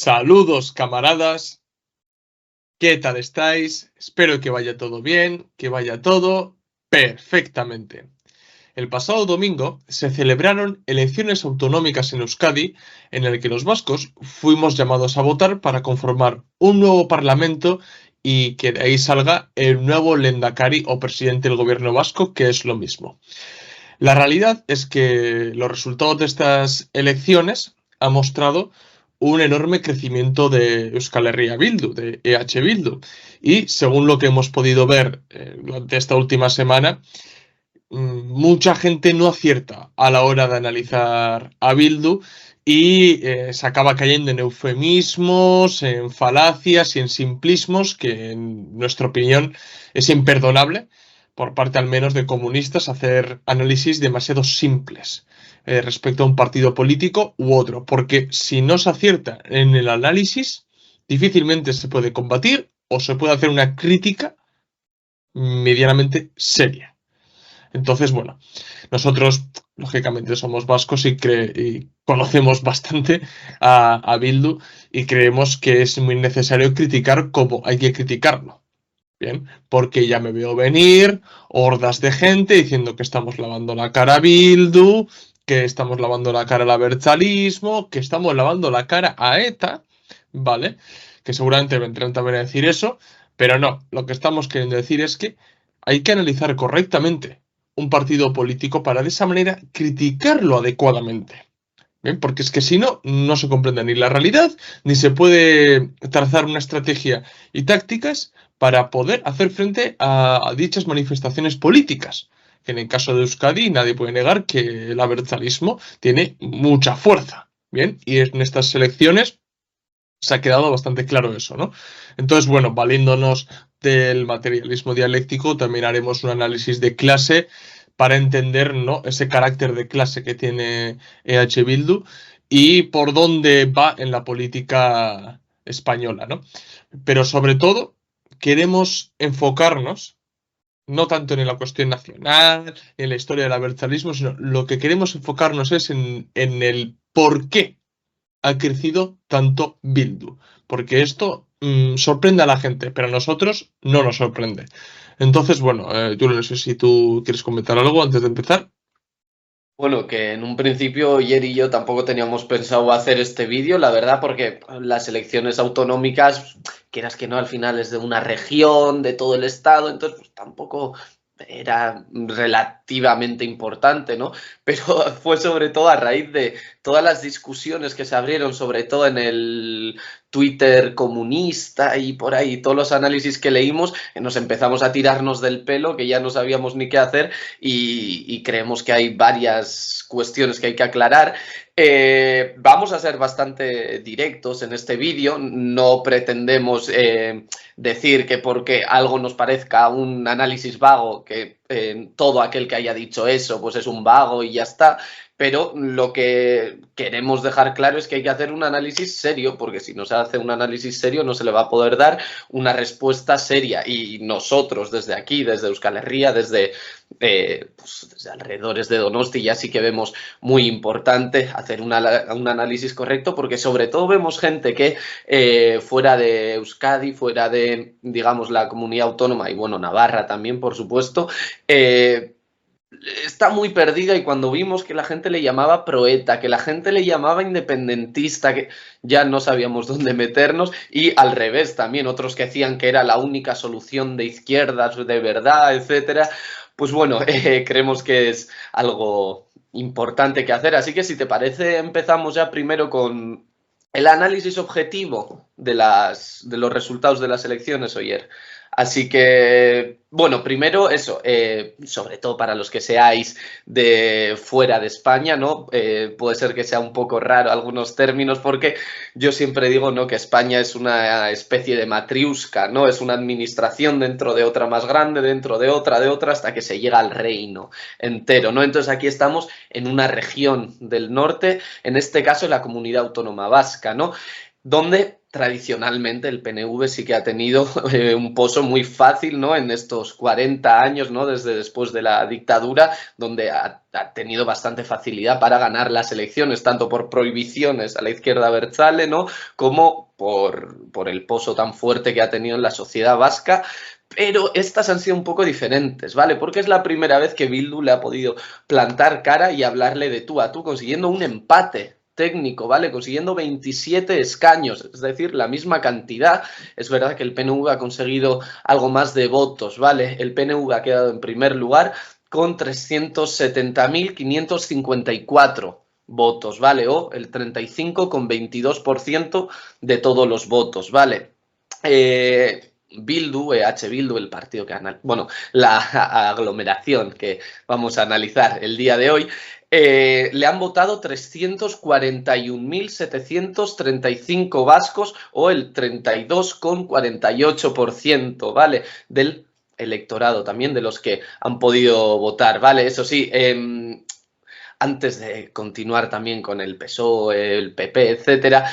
Saludos, camaradas. ¿Qué tal estáis? Espero que vaya todo bien, que vaya todo perfectamente. El pasado domingo se celebraron elecciones autonómicas en Euskadi, en el que los vascos fuimos llamados a votar para conformar un nuevo parlamento y que de ahí salga el nuevo Lehendakari o presidente del gobierno vasco, que es lo mismo. La realidad es que los resultados de estas elecciones han mostrado un enorme crecimiento de Euskal Herria Bildu, de EH Bildu. Y según lo que hemos podido ver durante esta última semana, mucha gente no acierta a la hora de analizar a Bildu y se acaba cayendo en eufemismos, en falacias y en simplismos que, en nuestra opinión, es imperdonable por parte al menos de comunistas hacer análisis demasiado simples respecto a un partido político u otro, porque si no se acierta en el análisis, difícilmente se puede combatir o se puede hacer una crítica medianamente seria. Entonces, bueno, nosotros lógicamente somos vascos y conocemos bastante a Bildu y creemos que es muy necesario criticar como hay que criticarlo. Bien, porque ya me veo venir hordas de gente diciendo que estamos lavando la cara a Bildu, que estamos lavando la cara al abertzalismo, que estamos lavando la cara a ETA, ¿vale? Que seguramente vendrán también a decir eso, pero no, lo que estamos queriendo decir es que hay que analizar correctamente un partido político para de esa manera criticarlo adecuadamente. ¿Bien? Porque es que si no, no se comprende ni la realidad, ni se puede trazar una estrategia y tácticas para poder hacer frente a dichas manifestaciones políticas. Que en el caso de Euskadi nadie puede negar que el abertzalismo tiene mucha fuerza. Bien, y en estas elecciones se ha quedado bastante claro eso, ¿no? Entonces, bueno, valiéndonos del materialismo dialéctico, también haremos un análisis de clase para entender, ¿no?, ese carácter de clase que tiene EH Bildu y por dónde va en la política española, ¿no? Pero sobre todo, queremos enfocarnos no tanto en la cuestión nacional, en la historia del abertzalismo, sino lo que queremos enfocarnos es en el por qué ha crecido tanto Bildu. Porque esto sorprende a la gente, pero a nosotros no nos sorprende. Entonces, bueno, yo no sé si tú quieres comentar algo antes de empezar. Bueno, que en un principio Yer y yo tampoco teníamos pensado hacer este vídeo, la verdad, porque las elecciones autonómicas, quieras que no, al final es de una región, de todo el estado, entonces pues tampoco era relativamente importante, ¿no? Pero fue sobre todo a raíz de todas las discusiones que se abrieron, sobre todo en el Twitter comunista y por ahí, todos los análisis que leímos, que nos empezamos a tirarnos del pelo, que ya no sabíamos ni qué hacer y creemos que hay varias cuestiones que hay que aclarar. Vamos a ser bastante directos en este vídeo, no pretendemos decir que porque algo nos parezca un análisis vago, que todo aquel que haya dicho eso pues es un vago y ya está, pero lo que queremos dejar claro es que hay que hacer un análisis serio, porque si no se hace un análisis serio no se le va a poder dar una respuesta seria, y nosotros desde aquí, desde Euskal Herria, desde alrededores de Donosti, ya sí que vemos muy importante hacer un análisis correcto, porque sobre todo vemos gente que fuera de Euskadi, fuera de, digamos, la comunidad autónoma y, bueno, Navarra también, por supuesto, está muy perdida, y cuando vimos que la gente le llamaba proeta, que la gente le llamaba independentista, que ya no sabíamos dónde meternos, y al revés también, otros que decían que era la única solución de izquierdas de verdad, etcétera, pues bueno, creemos que es algo importante que hacer. Así que si te parece, empezamos ya primero con el análisis objetivo de los resultados de las elecciones ayer. Así que, bueno, primero eso, sobre todo para los que seáis de fuera de España, ¿no? Puede ser que sea un poco raro algunos términos, porque yo siempre digo, ¿no?, que España es una especie de matriusca, ¿no? Es una administración dentro de otra más grande, dentro de otra, hasta que se llega al reino entero, ¿no? Entonces aquí estamos en una región del norte, en este caso la Comunidad Autónoma Vasca, ¿no?, donde tradicionalmente el PNV sí que ha tenido un pozo muy fácil, ¿no? En estos 40 años, ¿no? Desde después de la dictadura, donde ha tenido bastante facilidad para ganar las elecciones, tanto por prohibiciones a la izquierda abertzale, ¿no? Como por el pozo tan fuerte que ha tenido en la sociedad vasca. Pero estas han sido un poco diferentes, ¿vale? Porque es la primera vez que Bildu le ha podido plantar cara y hablarle de tú a tú, consiguiendo un empate técnico, ¿vale? Consiguiendo 27 escaños, es decir, la misma cantidad. Es verdad que el PNV ha conseguido algo más de votos, ¿vale? El PNV ha quedado en primer lugar con 370.554 votos, ¿vale? O el 35,22% de todos los votos, ¿vale? Bildu, Bildu, el partido que la aglomeración que vamos a analizar el día de hoy, le han votado 341.735 vascos o el 32,48%, ¿vale? Del electorado también, de los que han podido votar, ¿vale? Eso sí, antes de continuar también con el PSOE, el PP, etcétera,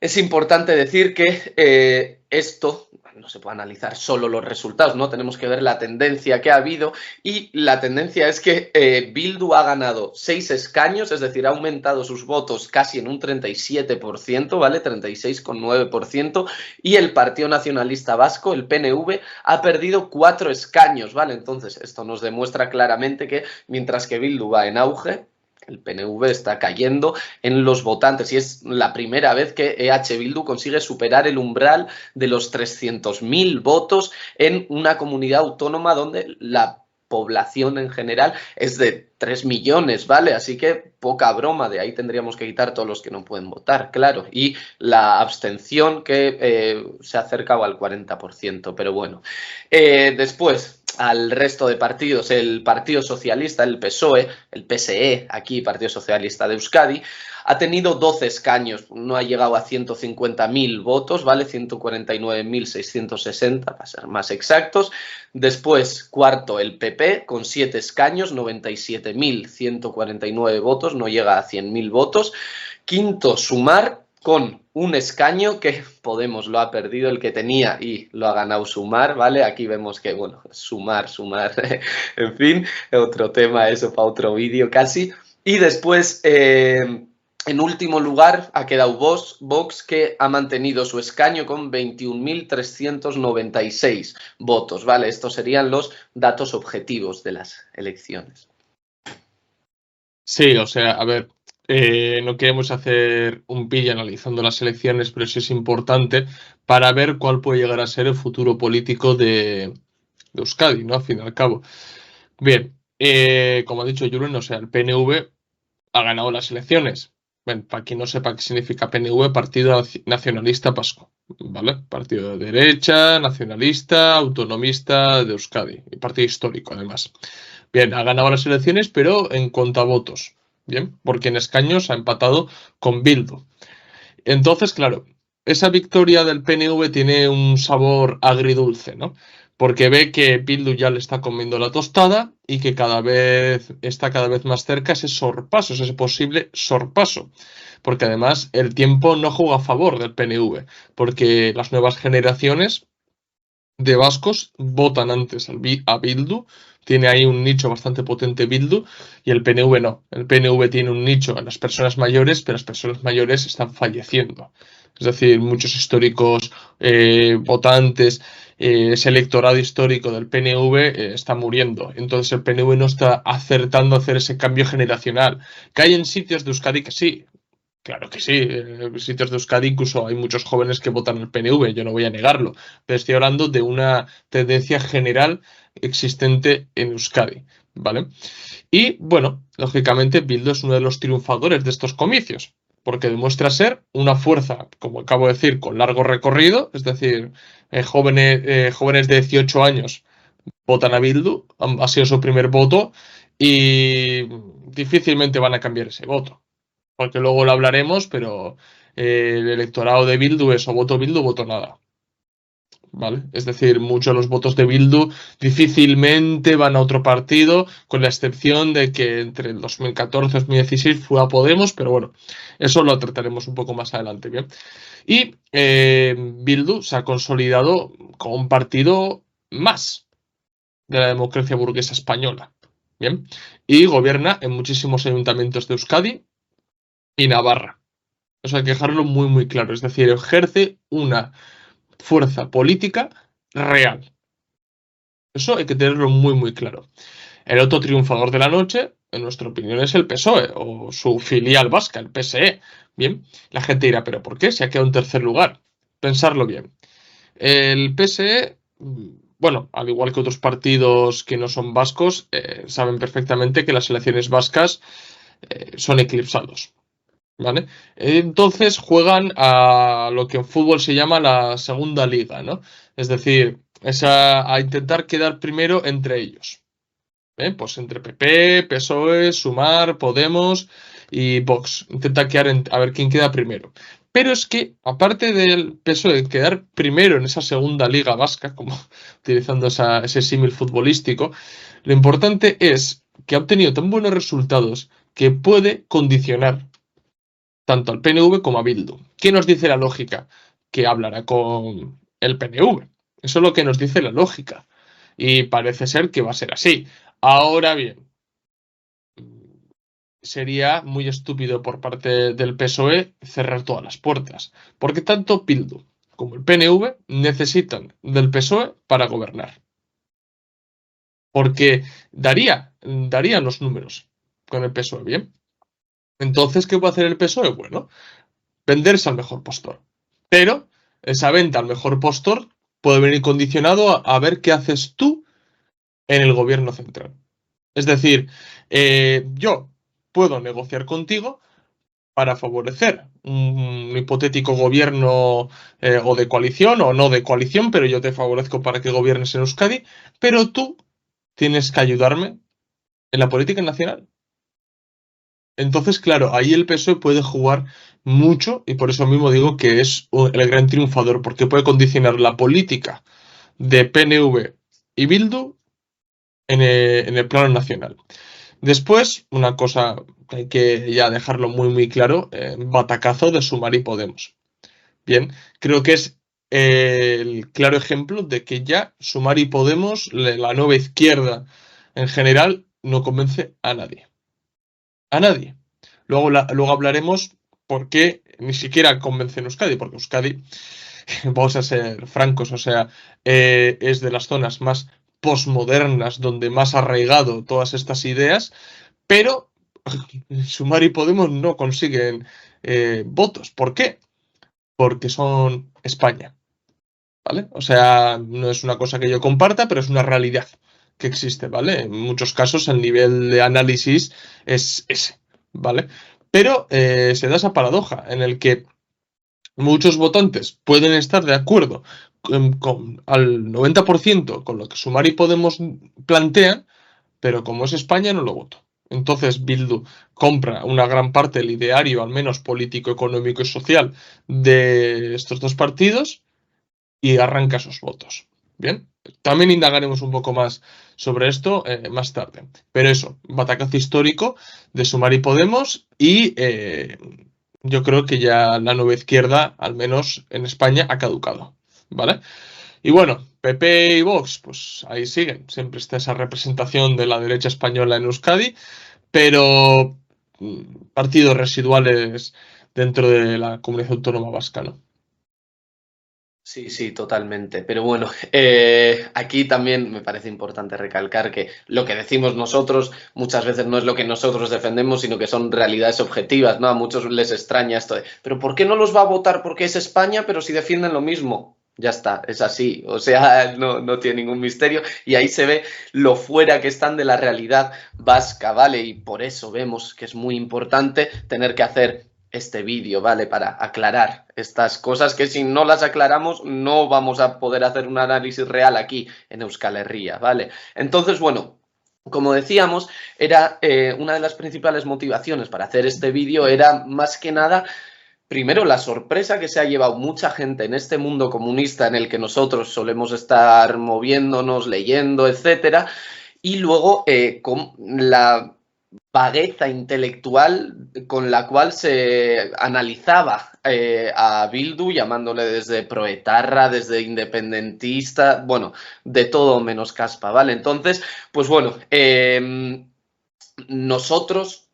es importante decir que esto no se puede analizar solo los resultados, ¿no? Tenemos que ver la tendencia que ha habido y la tendencia es que Bildu ha ganado 6 escaños, es decir, ha aumentado sus votos casi en un 37%, ¿vale? 36,9%, y el Partido Nacionalista Vasco, el PNV, ha perdido 4 escaños, ¿vale? Entonces, esto nos demuestra claramente que mientras que Bildu va en auge, el PNV está cayendo en los votantes y es la primera vez que Bildu consigue superar el umbral de los 300.000 votos en una comunidad autónoma donde la población en general es de 3 millones, ¿vale? Así que poca broma, de ahí tendríamos que quitar todos los que no pueden votar, claro. Y la abstención que se ha acercado al 40%, pero bueno. Después, al resto de partidos, el Partido Socialista, el PSOE, el PSE, aquí Partido Socialista de Euskadi, ha tenido 12 escaños, no ha llegado a 150.000 votos, ¿vale? 149.660, para ser más exactos. Después, cuarto, el PP, con 7 escaños, 97.149 votos, no llega a 100.000 votos. Quinto, Sumar, con un escaño que Podemos lo ha perdido, el que tenía, y lo ha ganado Sumar, ¿vale? Aquí vemos que, bueno, sumar, en fin, otro tema, eso para otro vídeo casi. Y después, en último lugar, ha quedado Vox, que ha mantenido su escaño con 21.396 votos, ¿vale? Estos serían los datos objetivos de las elecciones. Sí, o sea, a ver, no queremos hacer un vídeo analizando las elecciones, pero sí es importante para ver cuál puede llegar a ser el futuro político de Euskadi, ¿no? Al fin y al cabo. Bien, como ha dicho Julen, o sea, el PNV ha ganado las elecciones. Bueno, para quien no sepa qué significa PNV, Partido Nacionalista Vasco, ¿vale? Partido de derecha, nacionalista, autonomista de Euskadi, y partido histórico, además. Bien, ha ganado las elecciones, pero en votos, bien, porque en escaños ha empatado con Bildu. Entonces, claro, esa victoria del PNV tiene un sabor agridulce, ¿no? Porque ve que Bildu ya le está comiendo la tostada y que está cada vez más cerca ese sorpaso, ese posible sorpaso. Porque además el tiempo no juega a favor del PNV, porque las nuevas generaciones de vascos votan antes a Bildu, tiene ahí un nicho bastante potente Bildu, y el PNV no. El PNV tiene un nicho en las personas mayores, pero las personas mayores están falleciendo. Es decir, muchos históricos votantes, ese electorado histórico del PNV está muriendo. Entonces el PNV no está acertando a hacer ese cambio generacional. Que hay en sitios de Euskadi que sí. Claro que sí, en sitios de Euskadi incluso hay muchos jóvenes que votan al PNV, yo no voy a negarlo, pero estoy hablando de una tendencia general existente en Euskadi, ¿vale? Y bueno, lógicamente Bildu es uno de los triunfadores de estos comicios, porque demuestra ser una fuerza, como acabo de decir, con largo recorrido, es decir, jóvenes de 18 años votan a Bildu, ha sido su primer voto y difícilmente van a cambiar ese voto, porque luego lo hablaremos, pero el electorado de Bildu es o voto Bildu o voto nada. ¿vale? Es decir, muchos de los votos de Bildu difícilmente van a otro partido, con la excepción de que entre el 2014 y 2016 fue a Podemos, pero bueno, eso lo trataremos un poco más adelante, ¿bien? Y Bildu se ha consolidado como un partido más de la democracia burguesa española, ¿bien? Y gobierna en muchísimos ayuntamientos de Euskadi y Navarra. Eso hay que dejarlo muy, muy claro. Es decir, ejerce una fuerza política real. Eso hay que tenerlo muy, muy claro. El otro triunfador de la noche, en nuestra opinión, es el PSOE o su filial vasca, el PSE. Bien, la gente dirá, ¿pero por qué? Se ha quedado en tercer lugar. Pensarlo bien. El PSE, bueno, al igual que otros partidos que no son vascos, saben perfectamente que las elecciones vascas son eclipsados. ¿Vale? Entonces juegan a lo que en fútbol se llama la segunda liga, ¿no? Es decir, a intentar quedar primero entre ellos. Pues entre PP, PSOE, Sumar, Podemos y Vox. Intenta quedar a ver quién queda primero. Pero es que, aparte del PSOE quedar primero en esa segunda liga vasca, como utilizando ese símil futbolístico, lo importante es que ha obtenido tan buenos resultados que puede condicionar tanto al PNV como a Bildu. ¿Qué nos dice la lógica? Que hablará con el PNV. Eso es lo que nos dice la lógica. Y parece ser que va a ser así. Ahora bien, sería muy estúpido por parte del PSOE cerrar todas las puertas, porque tanto Bildu como el PNV necesitan del PSOE para gobernar. Porque darían los números con el PSOE, ¿bien? Entonces, ¿qué puede hacer el PSOE? Bueno, venderse al mejor postor. Pero esa venta al mejor postor puede venir condicionado a ver qué haces tú en el gobierno central. Es decir, yo puedo negociar contigo para favorecer un hipotético gobierno o de coalición o no de coalición, pero yo te favorezco para que gobiernes en Euskadi, pero tú tienes que ayudarme en la política nacional. Entonces, claro, ahí el PSOE puede jugar mucho y por eso mismo digo que es el gran triunfador, porque puede condicionar la política de PNV y Bildu en el plano nacional. Después, una cosa que hay que ya dejarlo muy muy claro, batacazo de Sumar y Podemos. Bien, creo que es el claro ejemplo de que ya Sumar y Podemos, la nueva izquierda en general, no convence a nadie. A nadie. Luego hablaremos por qué ni siquiera convence en Euskadi, porque Euskadi, vamos a ser francos, o sea, es de las zonas más posmodernas donde más arraigado todas estas ideas, pero Sumar y Podemos no consiguen votos. ¿Por qué? Porque son España, ¿vale? O sea, no es una cosa que yo comparta, pero es una realidad que existe, ¿vale? En muchos casos el nivel de análisis es ese, ¿vale? Pero se da esa paradoja en el que muchos votantes pueden estar de acuerdo al 90% con lo que Sumar y Podemos plantean, pero como es España no lo voto. Entonces Bildu compra una gran parte del ideario, al menos político, económico y social, de estos dos partidos y arranca sus votos. Bien, también indagaremos un poco más sobre esto más tarde. Pero eso, batacazo histórico de Sumar y Podemos y yo creo que ya la nueva izquierda, al menos en España, ha caducado. ¿Vale? Y bueno, PP y Vox, pues ahí siguen. Siempre está esa representación de la derecha española en Euskadi, pero partidos residuales dentro de la comunidad autónoma vasca, ¿no? Sí, sí, totalmente. Pero bueno, aquí también me parece importante recalcar que lo que decimos nosotros muchas veces no es lo que nosotros defendemos, sino que son realidades objetivas, ¿no? A muchos les extraña esto de, pero ¿por qué no los va a votar porque es España, pero si defienden lo mismo? Ya está, es así, o sea, no tiene ningún misterio y ahí se ve lo fuera que están de la realidad vasca, ¿vale? Y por eso vemos que es muy importante tener que hacer este vídeo, ¿vale? Para aclarar estas cosas que si no las aclaramos no vamos a poder hacer un análisis real aquí en Euskal Herria, ¿vale? Entonces, bueno, como decíamos, era una de las principales motivaciones para hacer este vídeo era más que nada primero, la sorpresa que se ha llevado mucha gente en este mundo comunista en el que nosotros solemos estar moviéndonos, leyendo, etcétera, y luego con la vagueza intelectual con la cual se analizaba a Bildu, llamándole desde proetarra, desde independentista, bueno, de todo menos caspa, ¿vale? Entonces, pues bueno, nosotros,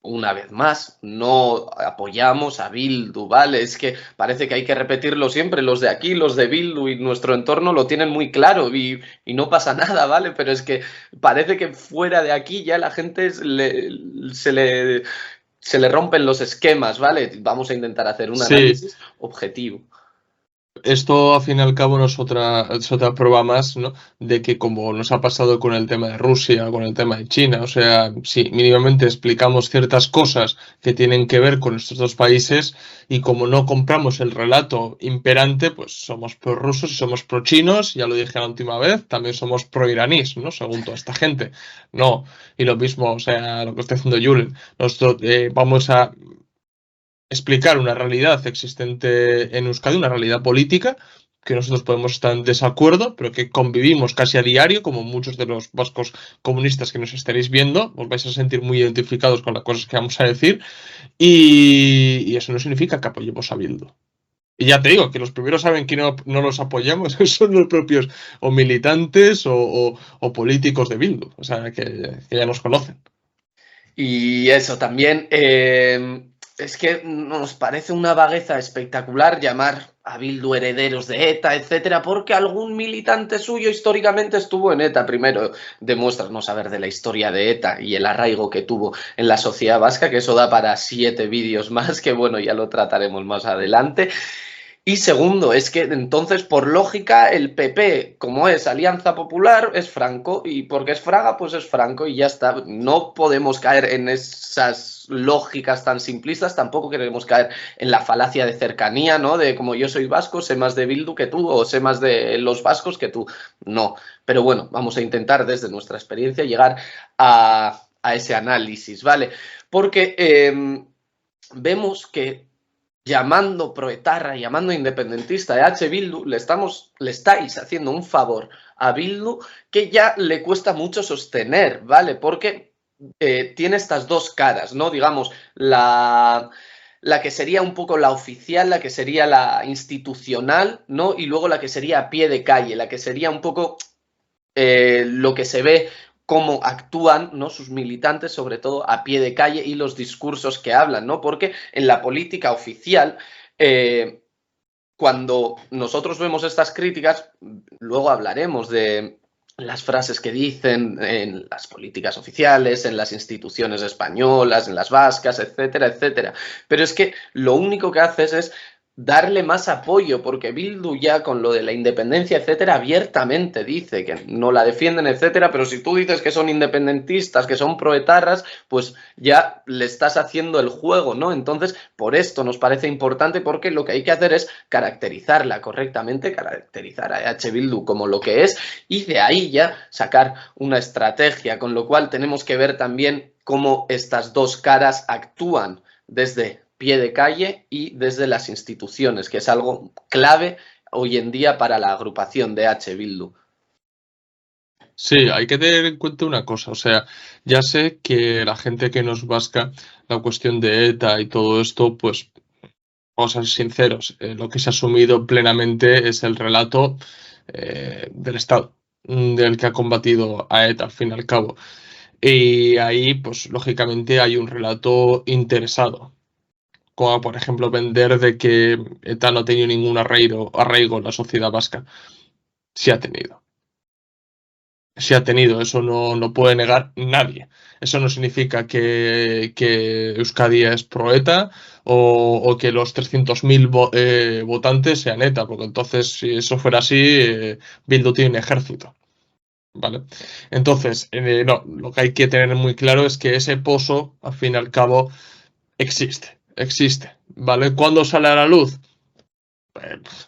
una vez más, no apoyamos a Bildu, ¿vale? Es que parece que hay que repetirlo siempre. Los de aquí, los de Bildu y nuestro entorno lo tienen muy claro y no pasa nada, ¿vale? Pero es que parece que fuera de aquí ya la gente se le rompen los esquemas, ¿vale? Vamos a intentar hacer un Sí, análisis objetivo. esto al fin y al cabo no es otra prueba más, ¿no? De que como nos ha pasado con el tema de Rusia, con el tema de China, o sea, si mínimamente explicamos ciertas cosas que tienen que ver con estos dos países y como no compramos el relato imperante, pues somos prorrusos y somos pro-chinos, ya lo dije la última vez, también somos pro-iraníes, ¿no? Según toda esta gente. No, y lo mismo, o sea, lo que está haciendo Julen. Nosotros vamos a explicar una realidad existente en Euskadi, una realidad política, que nosotros podemos estar en desacuerdo, pero que convivimos casi a diario, como muchos de los vascos comunistas que nos estaréis viendo, os vais a sentir muy identificados con las cosas que vamos a decir, y eso no significa que apoyemos a Bildu. Y ya te digo, que los primeros saben que no los apoyamos, son los propios o militantes o políticos de Bildu, o sea, que ya nos conocen. Y eso también, es que nos parece una vagueza espectacular llamar a Bildu herederos de ETA, etcétera, porque algún militante suyo históricamente estuvo en ETA. Primero, demuestra no saber de la historia de ETA y el arraigo que tuvo en la sociedad vasca, que eso da para 7 vídeos más, que bueno, ya lo trataremos más adelante. Y segundo, es que entonces, por lógica, el PP, como es Alianza Popular, es Franco, y porque es Fraga, pues es Franco, y ya está. No podemos caer en esas lógicas tan simplistas, tampoco queremos caer en la falacia de cercanía, ¿no? De como yo soy vasco, sé más de Bildu que tú, o sé más de los vascos que tú. No. Pero bueno, vamos a intentar desde nuestra experiencia llegar a ese análisis, ¿vale? Porque vemos que llamando proetarra, llamando independentista de H. Bildu, le estáis haciendo un favor a Bildu que ya le cuesta mucho sostener, ¿vale? Porque tiene estas dos caras, ¿no? Digamos, la que sería un poco la oficial, la que sería la institucional, ¿no? Y luego la que sería a pie de calle, la que sería un poco lo que se ve cómo actúan, ¿no?, sus militantes, sobre todo a pie de calle, y los discursos que hablan, ¿no? Porque en la política oficial, cuando nosotros vemos estas críticas, luego hablaremos de las frases que dicen en las políticas oficiales, en las instituciones españolas, en las vascas, etcétera, etcétera. Pero es que lo único que haces es darle más apoyo, porque Bildu ya con lo de la independencia, etcétera, abiertamente dice que no la defienden, etcétera, pero si tú dices que son independentistas, que son proetarras, pues ya le estás haciendo el juego, ¿no? Entonces, por esto nos parece importante, porque lo que hay que hacer es caracterizarla correctamente, caracterizar a H. Bildu como lo que es, y de ahí ya sacar una estrategia, con lo cual tenemos que ver también cómo estas dos caras actúan desde pie de calle y desde las instituciones, que es algo clave hoy en día para la agrupación de H. Bildu. Sí, hay que tener en cuenta una cosa, o sea, ya sé que la gente que nos vasca la cuestión de ETA y todo esto, pues, vamos a ser sinceros, lo que se ha asumido plenamente es el relato del Estado, del que ha combatido a ETA, al fin y al cabo. Y ahí, pues, lógicamente hay un relato interesado, como por ejemplo vender de que ETA no ha tenido ningún arraigo en la sociedad vasca. Sí ha tenido. Sí ha tenido, eso no puede negar nadie. Eso no significa que Euskadi es pro ETA o que los 300.000 votantes sean ETA, porque entonces, si eso fuera así, Bildu tiene un ejército. ¿Vale? Entonces, no, lo que hay que tener muy claro es que ese pozo, al fin y al cabo, existe, ¿vale? ¿Cuándo sale a la luz?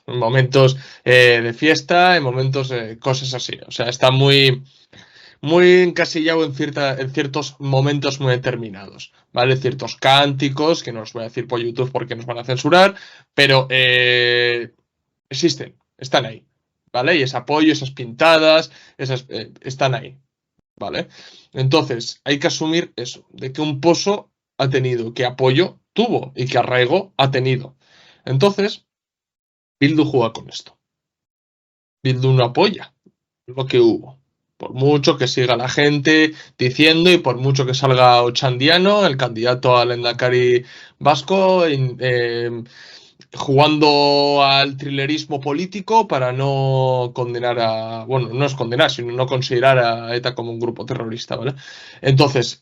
En momentos de fiesta, en momentos de cosas así. O sea, está muy muy encasillado en ciertos momentos muy determinados, ¿vale? Ciertos cánticos, que no os voy a decir por YouTube porque nos van a censurar, pero existen, están ahí, ¿vale? Y ese apoyo, esas pintadas, están ahí, ¿vale? Entonces, hay que asumir eso, de que un pozo ha tenido, que apoyo tuvo y que arraigo ha tenido. Entonces, Bildu juega con esto. Bildu no apoya lo que hubo. Por mucho que siga la gente diciendo y por mucho que salga Ochandiano, el candidato al Endacari vasco, jugando al thrillerismo político para no condenar bueno, no es condenar, sino no considerar a ETA como un grupo terrorista, ¿vale? Entonces,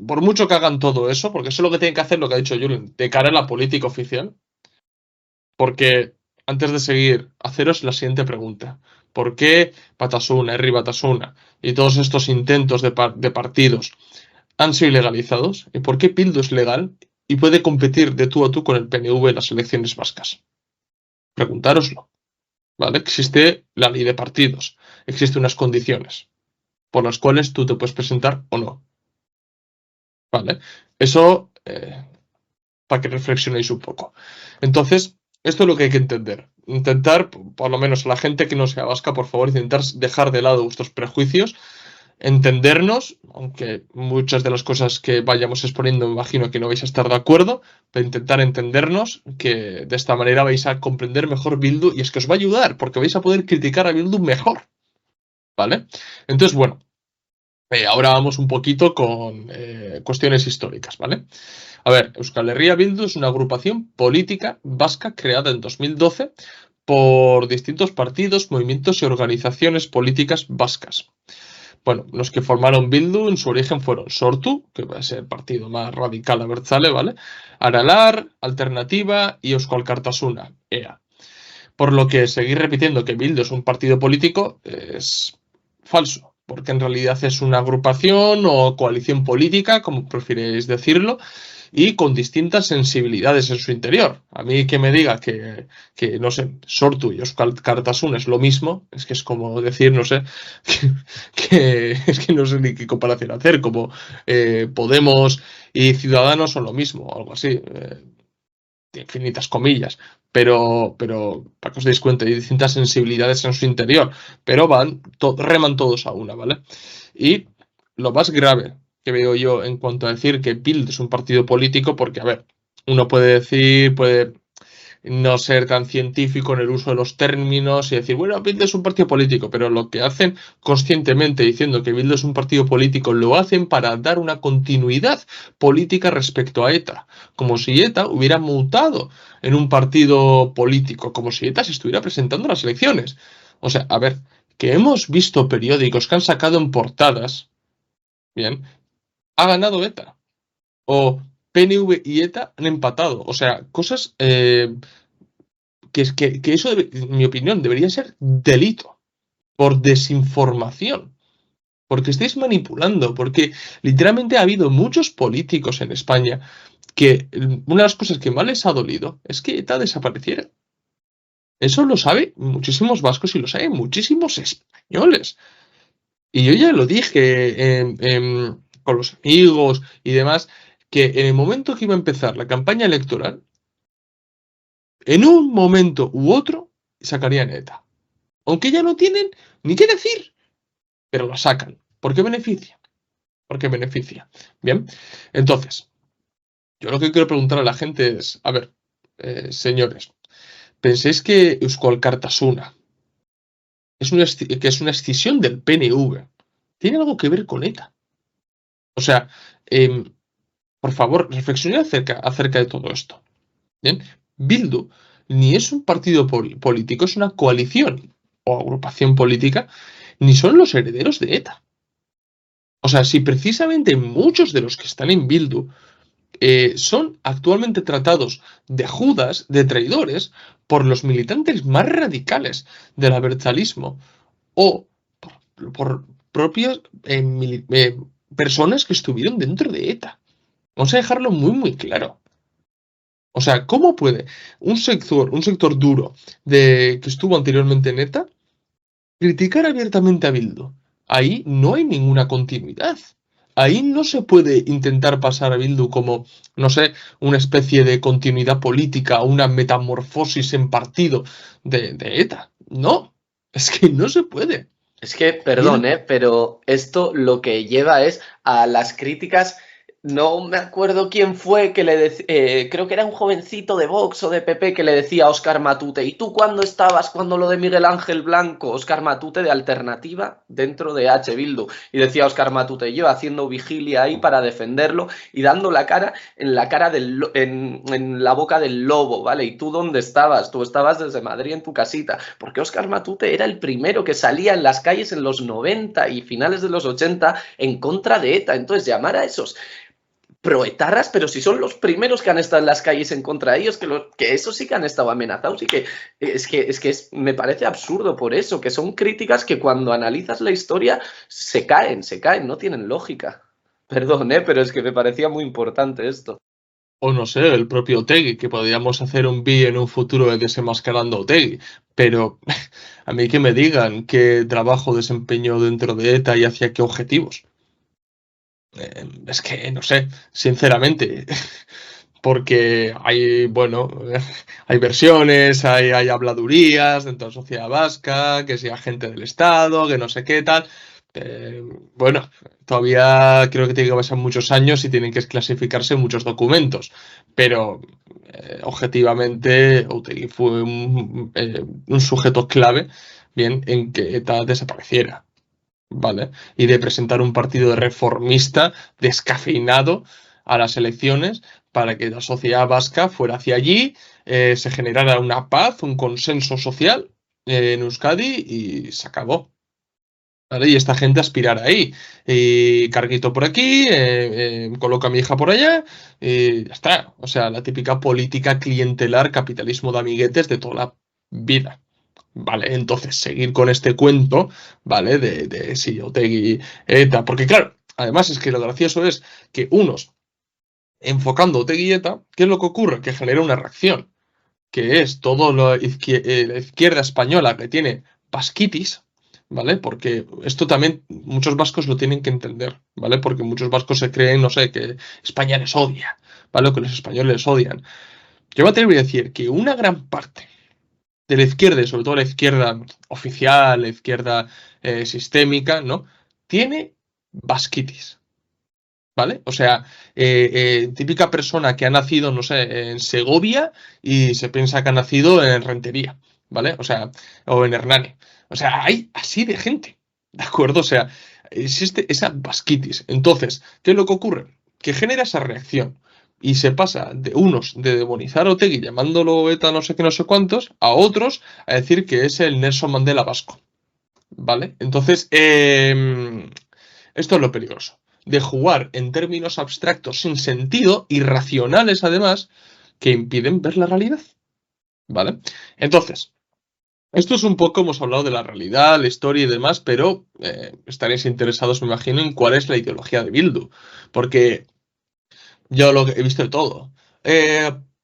por mucho que hagan todo eso, porque eso es lo que tienen que hacer, lo que ha dicho Julen, de cara a la política oficial, porque antes de seguir, haceros la siguiente pregunta. ¿Por qué Batasuna, Herri Batasuna y todos estos intentos de partidos han sido ilegalizados? ¿Y por qué Bildu es legal y puede competir de tú a tú con el PNV en las elecciones vascas? Preguntároslo, ¿vale? Existe la ley de partidos, existen unas condiciones por las cuales tú te puedes presentar o no, ¿vale? Eso, para que reflexionéis un poco. Entonces, esto es lo que hay que entender. Intentar, por lo menos a la gente que no sea vasca, por favor, intentar dejar de lado vuestros prejuicios, entendernos, aunque muchas de las cosas que vayamos exponiendo me imagino que no vais a estar de acuerdo, pero intentar entendernos, que de esta manera vais a comprender mejor Bildu y es que os va a ayudar, porque vais a poder criticar a Bildu mejor, ¿vale? Entonces, bueno, ahora vamos un poquito con cuestiones históricas, ¿vale? A ver, Euskal Herria Bildu es una agrupación política vasca creada en 2012 por distintos partidos, movimientos y organizaciones políticas vascas. Bueno, los que formaron Bildu en su origen fueron Sortu, que va a ser el partido más radical abertzale, ¿vale? Aralar, Alternativa y Eusko Alkartasuna, EA. Por lo que seguir repitiendo que Bildu es un partido político es falso, porque en realidad es una agrupación o coalición política, como prefierais decirlo, y con distintas sensibilidades en su interior. A mí que me diga que no sé, Sortu y Euskal Alkartasuna es lo mismo, es que es como decir, no sé, es que no sé ni qué comparación hacer, como Podemos y Ciudadanos son lo mismo, o algo así. Infinitas comillas, pero para que os deis cuenta, hay distintas sensibilidades en su interior, pero reman todos a una, ¿vale? Y lo más grave que veo yo en cuanto a decir que Bildu es un partido político, porque, a ver, uno puede decir, puede no ser tan científico en el uso de los términos y decir, bueno, Bildu es un partido político, pero lo que hacen conscientemente diciendo que Bildu es un partido político, lo hacen para dar una continuidad política respecto a ETA, como si ETA hubiera mutado en un partido político, como si ETA se estuviera presentando a las elecciones. O sea, a ver, que hemos visto periódicos que han sacado en portadas, bien, ha ganado ETA, o PNV y ETA han empatado, o sea, cosas que eso, en mi opinión, debería ser delito por desinformación, porque estáis manipulando, porque literalmente ha habido muchos políticos en España que una de las cosas que más les ha dolido es que ETA desapareciera. Eso lo saben muchísimos vascos y lo saben muchísimos españoles. Y yo ya lo dije con los amigos y demás, que en el momento que iba a empezar la campaña electoral, en un momento u otro sacarían ETA. Aunque ya no tienen ni qué decir, pero lo sacan. ¿Por qué beneficia? Porque beneficia. Bien, entonces, yo lo que quiero preguntar a la gente es, a ver, señores, ¿pensáis que Eusko Alkartasuna que es una escisión del PNV? ¿Tiene algo que ver con ETA? O sea, por favor, reflexionad acerca de todo esto. Bien, Bildu ni es un partido político, es una coalición o agrupación política, ni son los herederos de ETA. O sea, si precisamente muchos de los que están en Bildu son actualmente tratados de judas, de traidores, por los militantes más radicales del abertzalismo o por propias personas que estuvieron dentro de ETA. Vamos a dejarlo muy, muy claro. O sea, ¿cómo puede un sector duro que estuvo anteriormente en ETA criticar abiertamente a Bildu? ahí no hay ninguna continuidad. Ahí no se puede intentar pasar a Bildu como, no sé, una especie de continuidad política, una metamorfosis en partido de ETA. No, es que no se puede. Es que, perdón, Bil- pero esto lo que lleva es a las críticas. No me acuerdo quién fue que le decía, creo que era un jovencito de Vox o de PP que le decía a Óscar Matute, ¿y tú cuándo estabas cuando lo de Miguel Ángel Blanco? Óscar Matute de Alternativa dentro de H. Bildu. Y decía Óscar Matute, yo haciendo vigilia ahí para defenderlo y dando la cara en la cara en la boca del lobo, ¿vale? ¿Y tú dónde estabas? Tú estabas desde Madrid en tu casita, porque Óscar Matute era el primero que salía en las calles en los 90 y finales de los 80 en contra de ETA. Entonces llamar a esos proetarras, pero si son los primeros que han estado en las calles en contra de ellos, que esos sí que han estado amenazados y que me parece absurdo por eso, que son críticas que cuando analizas la historia se caen, no tienen lógica. Perdón, pero es que me parecía muy importante esto. O no sé, el propio Otegi, que podríamos hacer un vídeo en un futuro de desenmascarando a Otegi. Pero a mí que me digan qué trabajo desempeñó dentro de ETA y hacia qué objetivos. Es que no sé, sinceramente. Porque hay, bueno, hay versiones, hay habladurías dentro de la sociedad vasca, que sea agente del Estado, que no sé qué tal. Eh, bueno, todavía creo que tiene que pasar muchos años y tienen que clasificarse muchos documentos, pero objetivamente Otegi fue un sujeto clave, bien, en que ETA desapareciera, ¿vale? Y de presentar un partido reformista descafeinado a las elecciones para que la sociedad vasca fuera hacia allí, se generara una paz, un consenso social en Euskadi y se acabó. ¿Vale? Y esta gente aspirar ahí. Y carguito por aquí, coloca a mi hija por allá, y ya está. O sea, la típica política clientelar, capitalismo de amiguetes de toda la vida. Vale, entonces seguir con este cuento, ¿vale? De si Otegi, ETA. Porque claro, además es que lo gracioso es que unos enfocando Otegi y ETA, ¿qué es lo que ocurre? Que genera una reacción, que es todo la izquierda española que tiene vasquitis, ¿vale? Porque esto también muchos vascos lo tienen que entender, ¿vale? Porque muchos vascos se creen, no sé, que España les odia, ¿vale? O que los españoles les odian. Yo me atrevo a decir que una gran parte de la izquierda, y sobre todo la izquierda oficial, la izquierda sistémica, ¿no? Tiene vasquitis. ¿Vale? O sea, típica persona que ha nacido, no sé, en Segovia y se piensa que ha nacido en Rentería, ¿vale? O sea, o en Hernani. O sea, hay así de gente, ¿de acuerdo? O sea, existe esa vasquitis. Entonces, ¿qué es lo que ocurre? Que genera esa reacción y se pasa de unos de demonizar a Otegi llamándolo ETA no sé qué no sé cuántos, a otros a decir que es el Nelson Mandela vasco, ¿vale? Entonces, esto es lo peligroso, de jugar en términos abstractos sin sentido, irracionales además, que impiden ver la realidad, ¿vale? Entonces, esto es un poco, hemos hablado de la realidad, la historia y demás, pero estaréis interesados, me imagino, en cuál es la ideología de Bildu, porque yo lo que he visto de todo.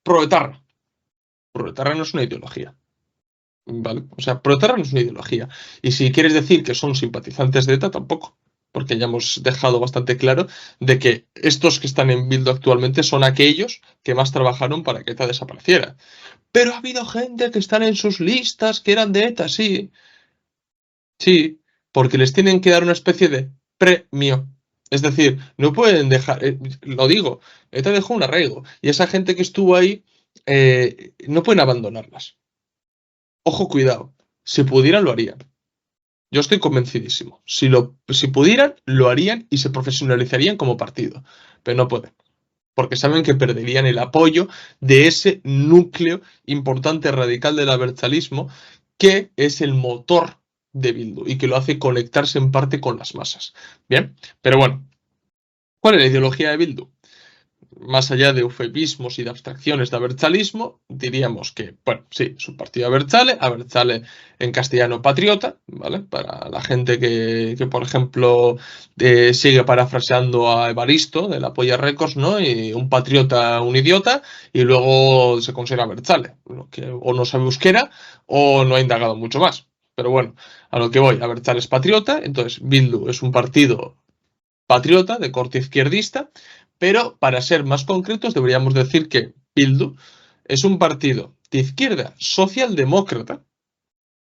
Proetarra. Proetarra no es una ideología. ¿Vale? O sea, Proetarra no es una ideología. Y si quieres decir que son simpatizantes de ETA, tampoco. Porque ya hemos dejado bastante claro de que estos que están en Bildu actualmente son aquellos que más trabajaron para que ETA desapareciera. Pero ha habido gente que están en sus listas que eran de ETA, sí. Sí, porque les tienen que dar una especie de premio. Es decir, no pueden dejar, lo digo, ETA dejó un arraigo. Y esa gente que estuvo ahí, no pueden abandonarlas. Ojo, cuidado. Si pudieran, lo harían. Yo estoy convencidísimo. Si pudieran, lo harían y se profesionalizarían como partido. Pero no pueden. Porque saben que perderían el apoyo de ese núcleo importante radical del abertzalismo que es el motor de Bildu y que lo hace conectarse en parte con las masas. Bien, pero bueno, ¿cuál es la ideología de Bildu? Más allá de eufemismos y de abstracciones de abertzalismo, diríamos que, bueno, sí, es un partido Abertzale en castellano patriota, ¿vale? Para la gente que por ejemplo, sigue parafraseando a Evaristo de la Polla Records, ¿no? Y un patriota, un idiota, y luego se considera Abertzale, que o no sabe euskera o no ha indagado mucho más. Pero bueno, a lo que voy, Abertzale es patriota, entonces Bildu es un partido patriota de corte izquierdista, pero para ser más concretos deberíamos decir que Bildu es un partido de izquierda socialdemócrata,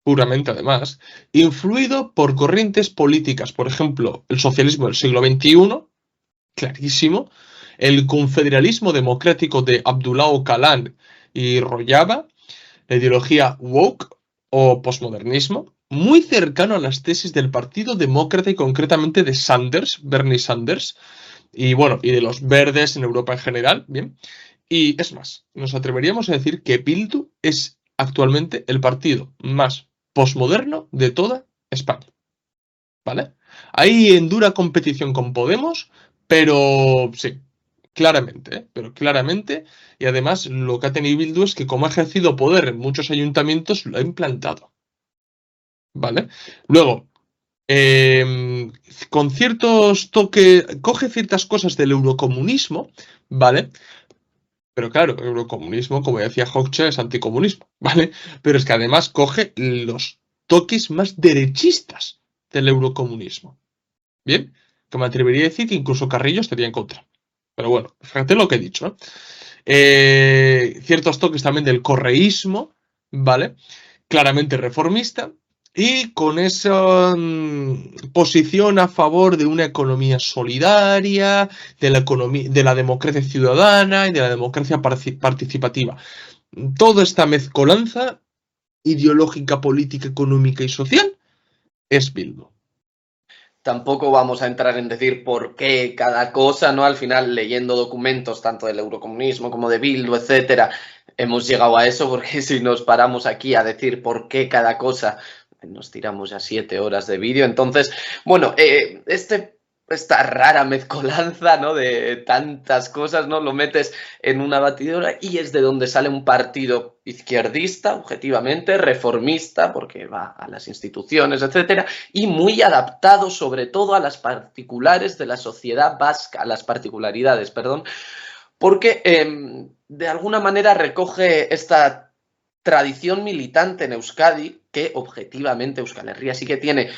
puramente además, influido por corrientes políticas, por ejemplo, el socialismo del siglo XXI, clarísimo, el confederalismo democrático de Abdullah Öcalan y Rojava, la ideología woke o posmodernismo, muy cercano a las tesis del Partido Demócrata y concretamente de Sanders, Bernie Sanders, y bueno, y de los verdes en Europa en general, bien. Y es más, nos atreveríamos a decir que Bildu es actualmente el partido más posmoderno de toda España, ¿vale? Ahí en dura competición con Podemos, pero sí, claramente, ¿eh? Pero claramente, y además lo que ha tenido Bildu es que como ha ejercido poder en muchos ayuntamientos, lo ha implantado, ¿vale? Luego, con ciertos toques, coge ciertas cosas del eurocomunismo, ¿vale? Pero claro, eurocomunismo, como decía Hoxha, es anticomunismo, ¿vale? Pero es que además coge los toques más derechistas del eurocomunismo, ¿bien? Que me atrevería a decir que incluso Carrillo estaría en contra. Pero bueno, fíjate lo que he dicho, ¿no? Ciertos toques también del correísmo, ¿vale? Claramente reformista, y con esa posición a favor de una economía solidaria, de la democracia ciudadana y de la democracia participativa. Toda esta mezcolanza ideológica, política, económica y social es Bildu. Tampoco vamos a entrar en decir por qué cada cosa, ¿no? Al final, leyendo documentos tanto del eurocomunismo como de Bildu, etcétera, hemos llegado a eso, porque si nos paramos aquí a decir por qué cada cosa, nos tiramos ya 7 horas de vídeo. Entonces, bueno, esta rara mezcolanza, ¿no? De tantas cosas, ¿no? Lo metes en una batidora y es de donde sale un partido izquierdista, objetivamente, reformista, porque va a las instituciones, etcétera, y muy adaptado sobre todo a las particulares de la sociedad vasca, a las particularidades, perdón, porque de alguna manera recoge esta tradición militante en Euskadi, que objetivamente Euskal Herria sí que tiene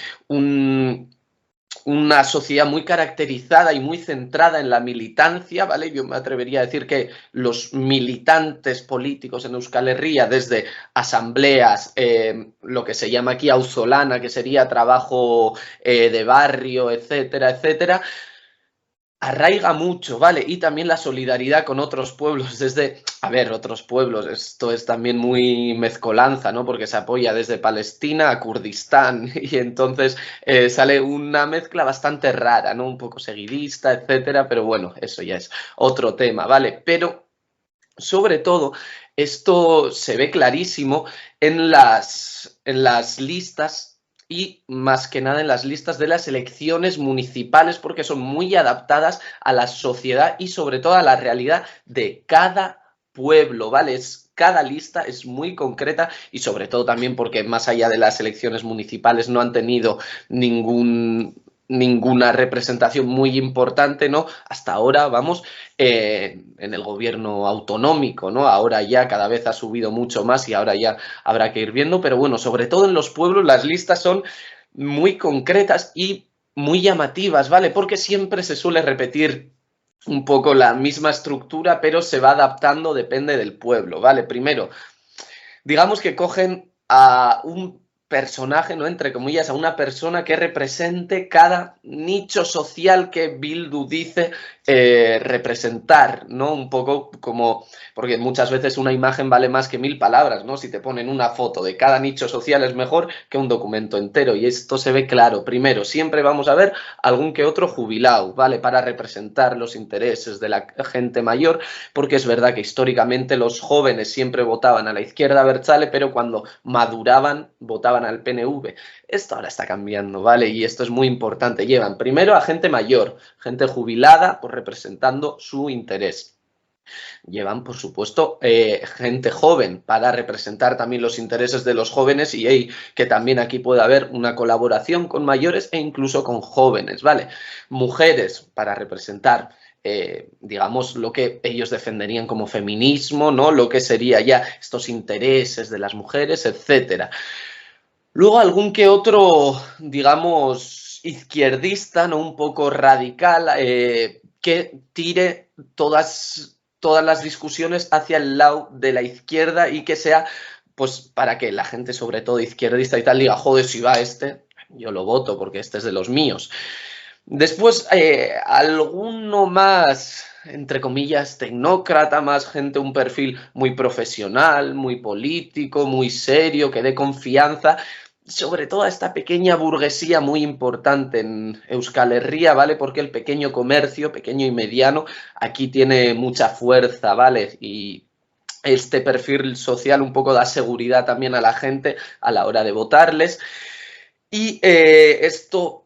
una sociedad muy caracterizada y muy centrada en la militancia, ¿vale? Yo me atrevería a decir que los militantes políticos en Euskal Herria, desde asambleas, lo que se llama aquí auzolana, que sería trabajo de barrio, etcétera, etcétera, arraiga mucho, ¿vale? Y también la solidaridad con otros pueblos, desde, a ver, otros pueblos, esto es también muy mezcolanza, ¿no? Porque se apoya desde Palestina a Kurdistán y entonces sale una mezcla bastante rara, ¿no? Un poco seguidista, etcétera, pero bueno, eso ya es otro tema, ¿vale? Pero sobre todo, esto se ve clarísimo en las listas y más que nada en las listas de las elecciones municipales, porque son muy adaptadas a la sociedad y sobre todo a la realidad de cada pueblo, ¿vale? Cada lista es muy concreta y sobre todo también porque más allá de las elecciones municipales no han tenido ninguna representación muy importante, ¿no? Hasta ahora, vamos, en el gobierno autonómico, ¿no? Ahora ya cada vez ha subido mucho más y ahora ya habrá que ir viendo, pero bueno, sobre todo en los pueblos las listas son muy concretas y muy llamativas, ¿vale? Porque siempre se suele repetir un poco la misma estructura, pero se va adaptando, depende del pueblo, ¿vale? Primero, digamos que cogen a un personaje, ¿no? Entre comillas, a una persona que represente cada nicho social que Bildu dice representar, ¿no? Un poco como, porque muchas veces una imagen vale más que 1000 palabras, ¿no? Si te ponen una foto de cada nicho social es mejor que un documento entero y esto se ve claro. Primero, siempre vamos a ver algún que otro jubilado, ¿vale? Para representar los intereses de la gente mayor, porque es verdad que históricamente los jóvenes siempre votaban a la izquierda abertzale, pero cuando maduraban votaban al PNV. Esto ahora está cambiando, ¿vale? Y esto es muy importante. Llevan primero a gente mayor, gente jubilada, pues representando su interés. Llevan, por supuesto, gente joven para representar también los intereses de los jóvenes y que también aquí puede haber una colaboración con mayores e incluso con jóvenes, ¿vale? Mujeres para representar digamos, lo que ellos defenderían como feminismo, ¿no? Lo que sería ya estos intereses de las mujeres, etcétera. Luego algún que otro, digamos, izquierdista, ¿no? Un poco radical, que tire todas las discusiones hacia el lado de la izquierda y que sea, pues, para que la gente, sobre todo izquierdista y tal, diga, joder, si va este, yo lo voto porque este es de los míos. Después, alguno más, entre comillas, tecnócrata, más gente, un perfil muy profesional, muy político, muy serio, que dé confianza, sobre todo a esta pequeña burguesía muy importante en Euskal Herria, ¿vale? Porque el pequeño comercio, pequeño y mediano, aquí tiene mucha fuerza, ¿vale? Y este perfil social un poco da seguridad también a la gente a la hora de votarles. Y esto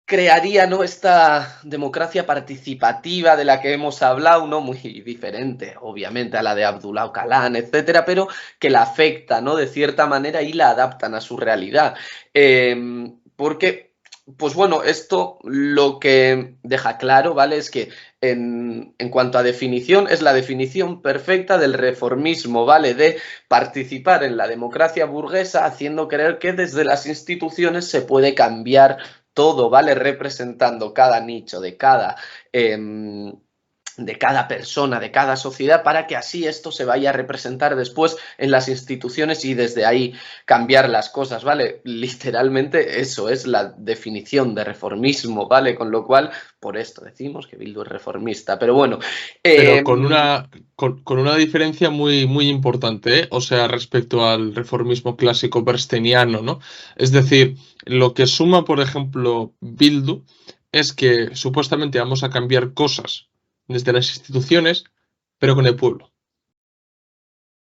crearía, ¿no?, esta democracia participativa de la que hemos hablado, ¿no?, muy diferente, obviamente, a la de Abdullah Öcalan, etcétera, pero que la afecta, ¿no?, de cierta manera y la adaptan a su realidad. Porque, pues bueno, esto lo que deja claro, ¿vale?, es que en cuanto a definición, es la definición perfecta del reformismo, ¿vale?, de participar en la democracia burguesa haciendo creer que desde las instituciones se puede cambiar todo, ¿vale? Representando cada nicho de cada persona, de cada sociedad, para que así esto se vaya a representar después en las instituciones y desde ahí cambiar las cosas, ¿vale? Literalmente eso es la definición de reformismo, ¿vale? Con lo cual, por esto decimos que Bildu es reformista. Pero bueno, Pero con una diferencia muy, muy importante, ¿eh? O sea, respecto al reformismo clásico bersteniano, ¿no? Es decir, lo que suma, por ejemplo, Bildu es que supuestamente vamos a cambiar cosas desde las instituciones, pero con el pueblo.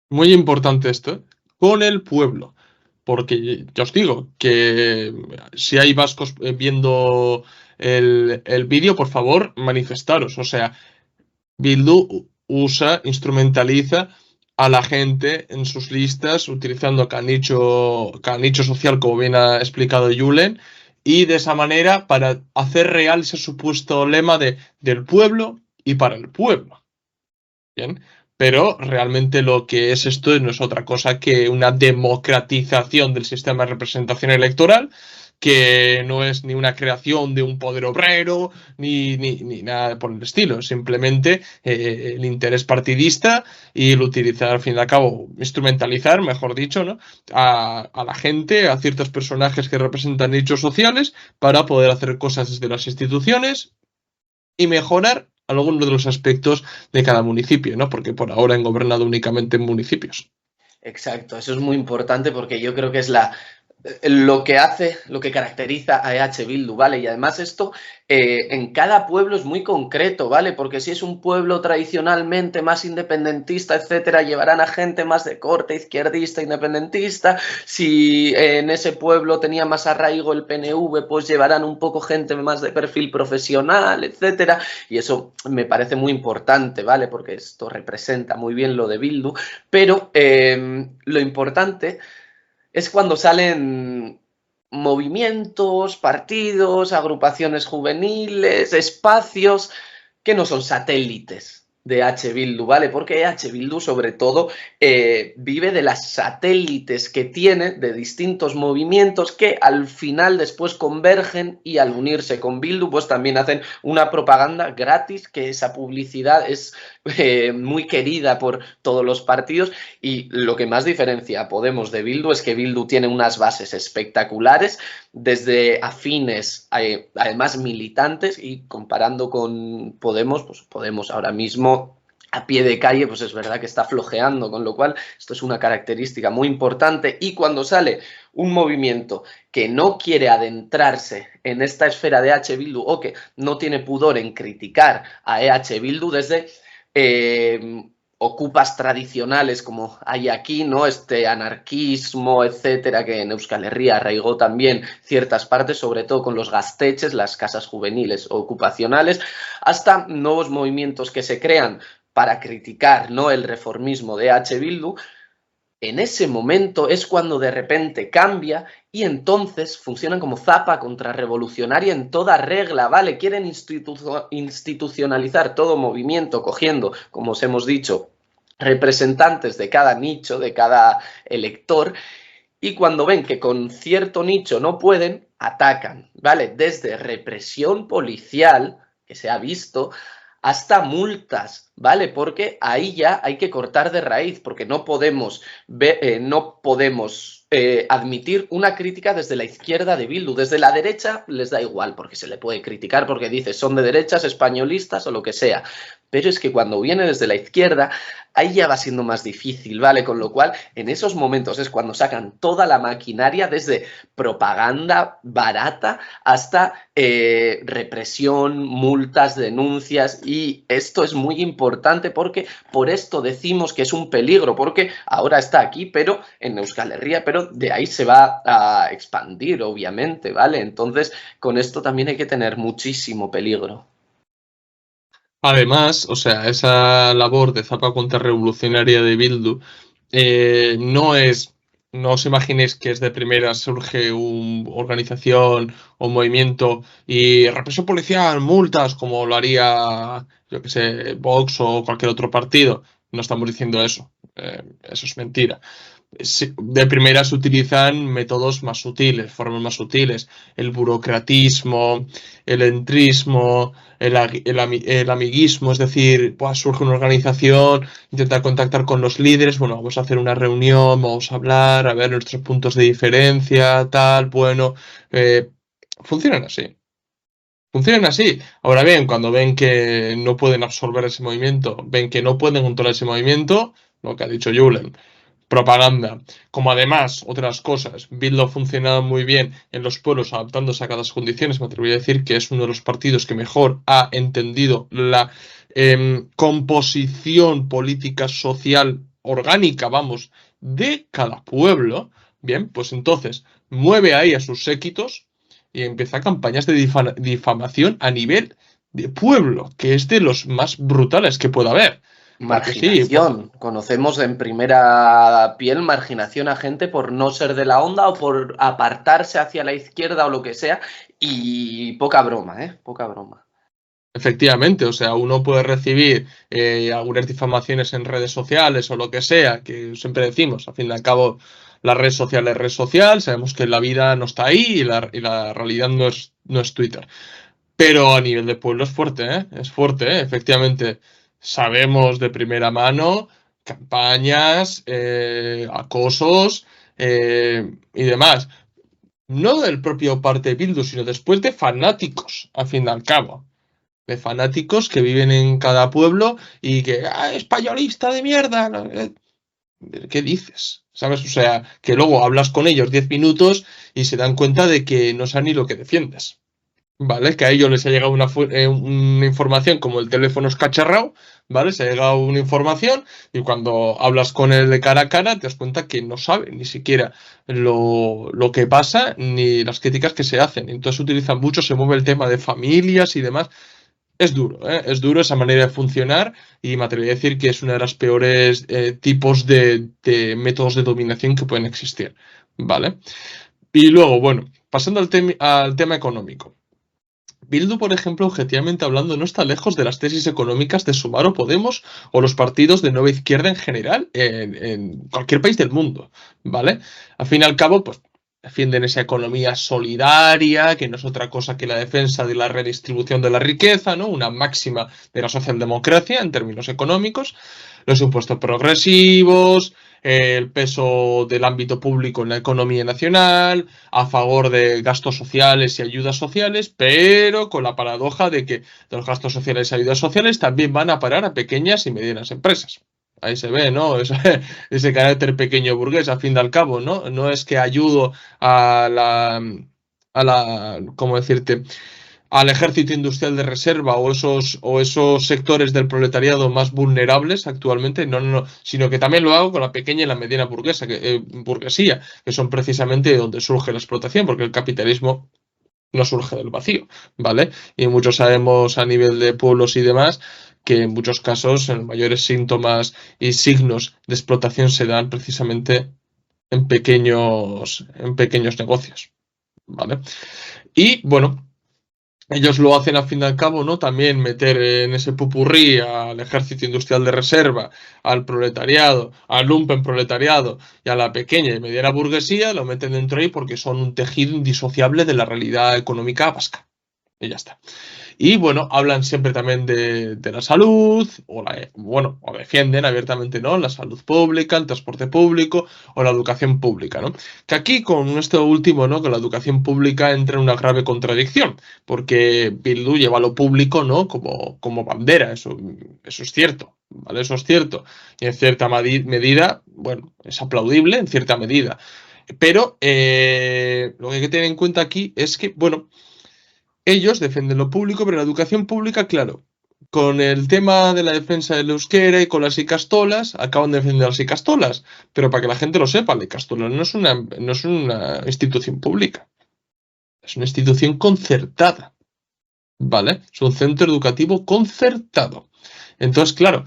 Muy importante esto, ¿eh? Con el pueblo. Porque ya os digo que si hay vascos viendo el vídeo, por favor, manifestaros. O sea, Bildu usa, instrumentaliza a la gente en sus listas utilizando canicho social, como bien ha explicado Julen, y de esa manera para hacer real ese supuesto lema del pueblo y para el pueblo. Bien, pero realmente lo que es esto no es otra cosa que una democratización del sistema de representación electoral, que no es ni una creación de un poder obrero, ni nada por el estilo, simplemente el interés partidista y el utilizar, al fin y al cabo, instrumentalizar, mejor dicho, ¿no?, a la gente, a ciertos personajes que representan nichos sociales, para poder hacer cosas desde las instituciones y mejorar algunos de los aspectos de cada municipio, ¿no? Porque por ahora han gobernado únicamente en municipios. exacto, eso es muy importante porque yo creo que es lo que hace, lo que caracteriza a EH Bildu, ¿vale? Y además esto en cada pueblo es muy concreto, ¿vale? Porque si es un pueblo tradicionalmente más independentista, etcétera, llevarán a gente más de corte izquierdista, independentista. Si en ese pueblo tenía más arraigo el PNV, pues llevarán un poco gente más de perfil profesional, etcétera. Y eso me parece muy importante, ¿vale? Porque esto representa muy bien lo de Bildu. Pero lo importante es cuando salen movimientos, partidos, agrupaciones juveniles, espacios que no son satélites de H. Bildu, ¿vale? Porque H. Bildu, sobre todo, vive de las satélites que tiene de distintos movimientos que al final después convergen y al unirse con Bildu, pues también hacen una propaganda gratis, que esa publicidad es muy querida por todos los partidos. Y lo que más diferencia a Podemos de Bildu es que Bildu tiene unas bases espectaculares, desde afines, además militantes, y comparando con Podemos, pues Podemos ahora mismo a pie de calle, pues es verdad que está flojeando, con lo cual esto es una característica muy importante. Y cuando sale un movimiento que no quiere adentrarse en esta esfera de H. Bildu o que no tiene pudor en criticar a EH Bildu desde ocupas tradicionales como hay aquí, ¿no? Este anarquismo, etcétera, que en Euskal Herria arraigó también ciertas partes, sobre todo con los gasteches, las casas juveniles o ocupacionales, hasta nuevos movimientos que se crean para criticar, ¿no?, el reformismo de H. Bildu. En ese momento es cuando de repente cambia y entonces funcionan como zapa contrarrevolucionaria en toda regla, ¿vale? Quieren institucionalizar todo movimiento, cogiendo, como os hemos dicho, representantes de cada nicho, de cada elector, y cuando ven que con cierto nicho no pueden, atacan, ¿vale? Desde represión policial, que se ha visto, hasta multas, ¿vale? Porque ahí ya hay que cortar de raíz, porque no podemos admitir una crítica desde la izquierda de Bildu. Desde la derecha les da igual, porque se le puede criticar porque dice son de derechas, españolistas o lo que sea. Pero es que cuando viene desde la izquierda, ahí ya va siendo más difícil, ¿vale? Con lo cual, en esos momentos es cuando sacan toda la maquinaria, desde propaganda barata hasta represión, multas, denuncias, y esto es muy importante porque por esto decimos que es un peligro, porque ahora está aquí, pero en Euskal Herria, pero de ahí se va a expandir, obviamente, ¿vale? Entonces, con esto también hay que tener muchísimo peligro. Además, o sea, esa labor de zapa contrarrevolucionaria de Bildu no os imaginéis que es de primera surge una organización o un movimiento y represión policial, multas, como lo haría, yo que sé, Vox o cualquier otro partido. No estamos diciendo eso. Eso es mentira. De primera se utilizan métodos más sutiles, formas más sutiles, el burocratismo, el entrismo, el amiguismo, es decir, pues surge una organización, intentar contactar con los líderes, bueno, vamos a hacer una reunión, vamos a hablar, a ver nuestros puntos de diferencia, tal, bueno, funcionan así. Funcionan así. Ahora bien, cuando ven que no pueden absorber ese movimiento, ven que no pueden controlar ese movimiento, lo que ha dicho Julen, propaganda. Como además, otras cosas, Bildu ha funcionado muy bien en los pueblos adaptándose a cada condiciones. Me atrevería a decir que es uno de los partidos que mejor ha entendido la composición política social orgánica, vamos, de cada pueblo. Bien, pues entonces mueve ahí a sus séquitos y empieza campañas de difamación a nivel de pueblo, que es de los más brutales que pueda haber. Porque sí, Marginación. Conocemos en primera piel marginación a gente por no ser de la onda o por apartarse hacia la izquierda o lo que sea. Y poca broma, ¿eh? Poca broma. efectivamente, o sea, uno puede recibir algunas difamaciones en redes sociales o lo que sea, que siempre decimos, al fin y al cabo, la red social es red social, sabemos que la vida no está ahí y la realidad no es Twitter. Pero a nivel de pueblo es fuerte, ¿eh? Es fuerte, ¿eh? Efectivamente, sabemos de primera mano campañas, acosos y demás. No del propio parte de Bildu, sino después de fanáticos, al fin y al cabo. De fanáticos que viven en cada pueblo y que, españolista de mierda! ¿No? ¿Qué dices? ¿Sabes? O sea, que luego hablas con ellos 10 minutos y se dan cuenta de que no saben ni lo que defiendes. ¿Vale? Que a ellos les ha llegado una información como el teléfono es cacharrado, ¿vale? Se ha llegado una información y cuando hablas con él de cara a cara te das cuenta que no sabe ni siquiera lo que pasa ni las críticas que se hacen. Entonces utilizan mucho, se mueve el tema de familias y demás. Es duro, ¿eh? Es duro esa manera de funcionar y me atrevería a decir que es uno de los peores tipos de métodos de dominación que pueden existir, ¿vale? Y luego, bueno, pasando al tema económico. Bildu, por ejemplo, objetivamente hablando, no está lejos de las tesis económicas de Sumar o Podemos o los partidos de nueva izquierda en general en cualquier país del mundo, ¿vale? Al fin y al cabo, pues defienden esa economía solidaria, que no es otra cosa que la defensa de la redistribución de la riqueza, ¿no? Una máxima de la socialdemocracia en términos económicos, los impuestos progresivos, el peso del ámbito público en la economía nacional, a favor de gastos sociales y ayudas sociales, pero con la paradoja de que los gastos sociales y ayudas sociales también van a parar a pequeñas y medianas empresas. Ahí se ve, ¿no? Ese carácter pequeño burgués, al fin y al cabo, ¿no? No es que ayudo ¿cómo decirte? Al ejército industrial de reserva o esos sectores del proletariado más vulnerables actualmente, no, sino que también lo hago con la pequeña y la mediana burguesía, que son precisamente de donde surge la explotación, porque el capitalismo no surge del vacío, ¿vale? Y muchos sabemos a nivel de pueblos y demás que en muchos casos los mayores síntomas y signos de explotación se dan precisamente en pequeños negocios, ¿vale? Y bueno, ellos lo hacen al fin y al cabo, ¿no? También meter en ese pupurrí al ejército industrial de reserva, al proletariado, al lumpenproletariado y a la pequeña y mediana burguesía, lo meten dentro ahí porque son un tejido indisociable de la realidad económica vasca. Y ya está. Y bueno, hablan siempre también de la salud, bueno, o defienden abiertamente, ¿no? La salud pública, el transporte público o la educación pública, ¿no? Que aquí con esto último, ¿no? Con la educación pública entra en una grave contradicción, porque Bildu lleva lo público, ¿no? Como bandera, eso es cierto, ¿vale? Eso es cierto. Y en cierta medida, bueno, es aplaudible en cierta medida. Pero lo que hay que tener en cuenta aquí es que, bueno, ellos defienden lo público, pero la educación pública, claro, con el tema de la defensa del euskera y con las icastolas, acaban defendiendo las icastolas. Pero para que la gente lo sepa, la icastola no es una institución pública, es una institución concertada, ¿vale? Es un centro educativo concertado. Entonces, claro,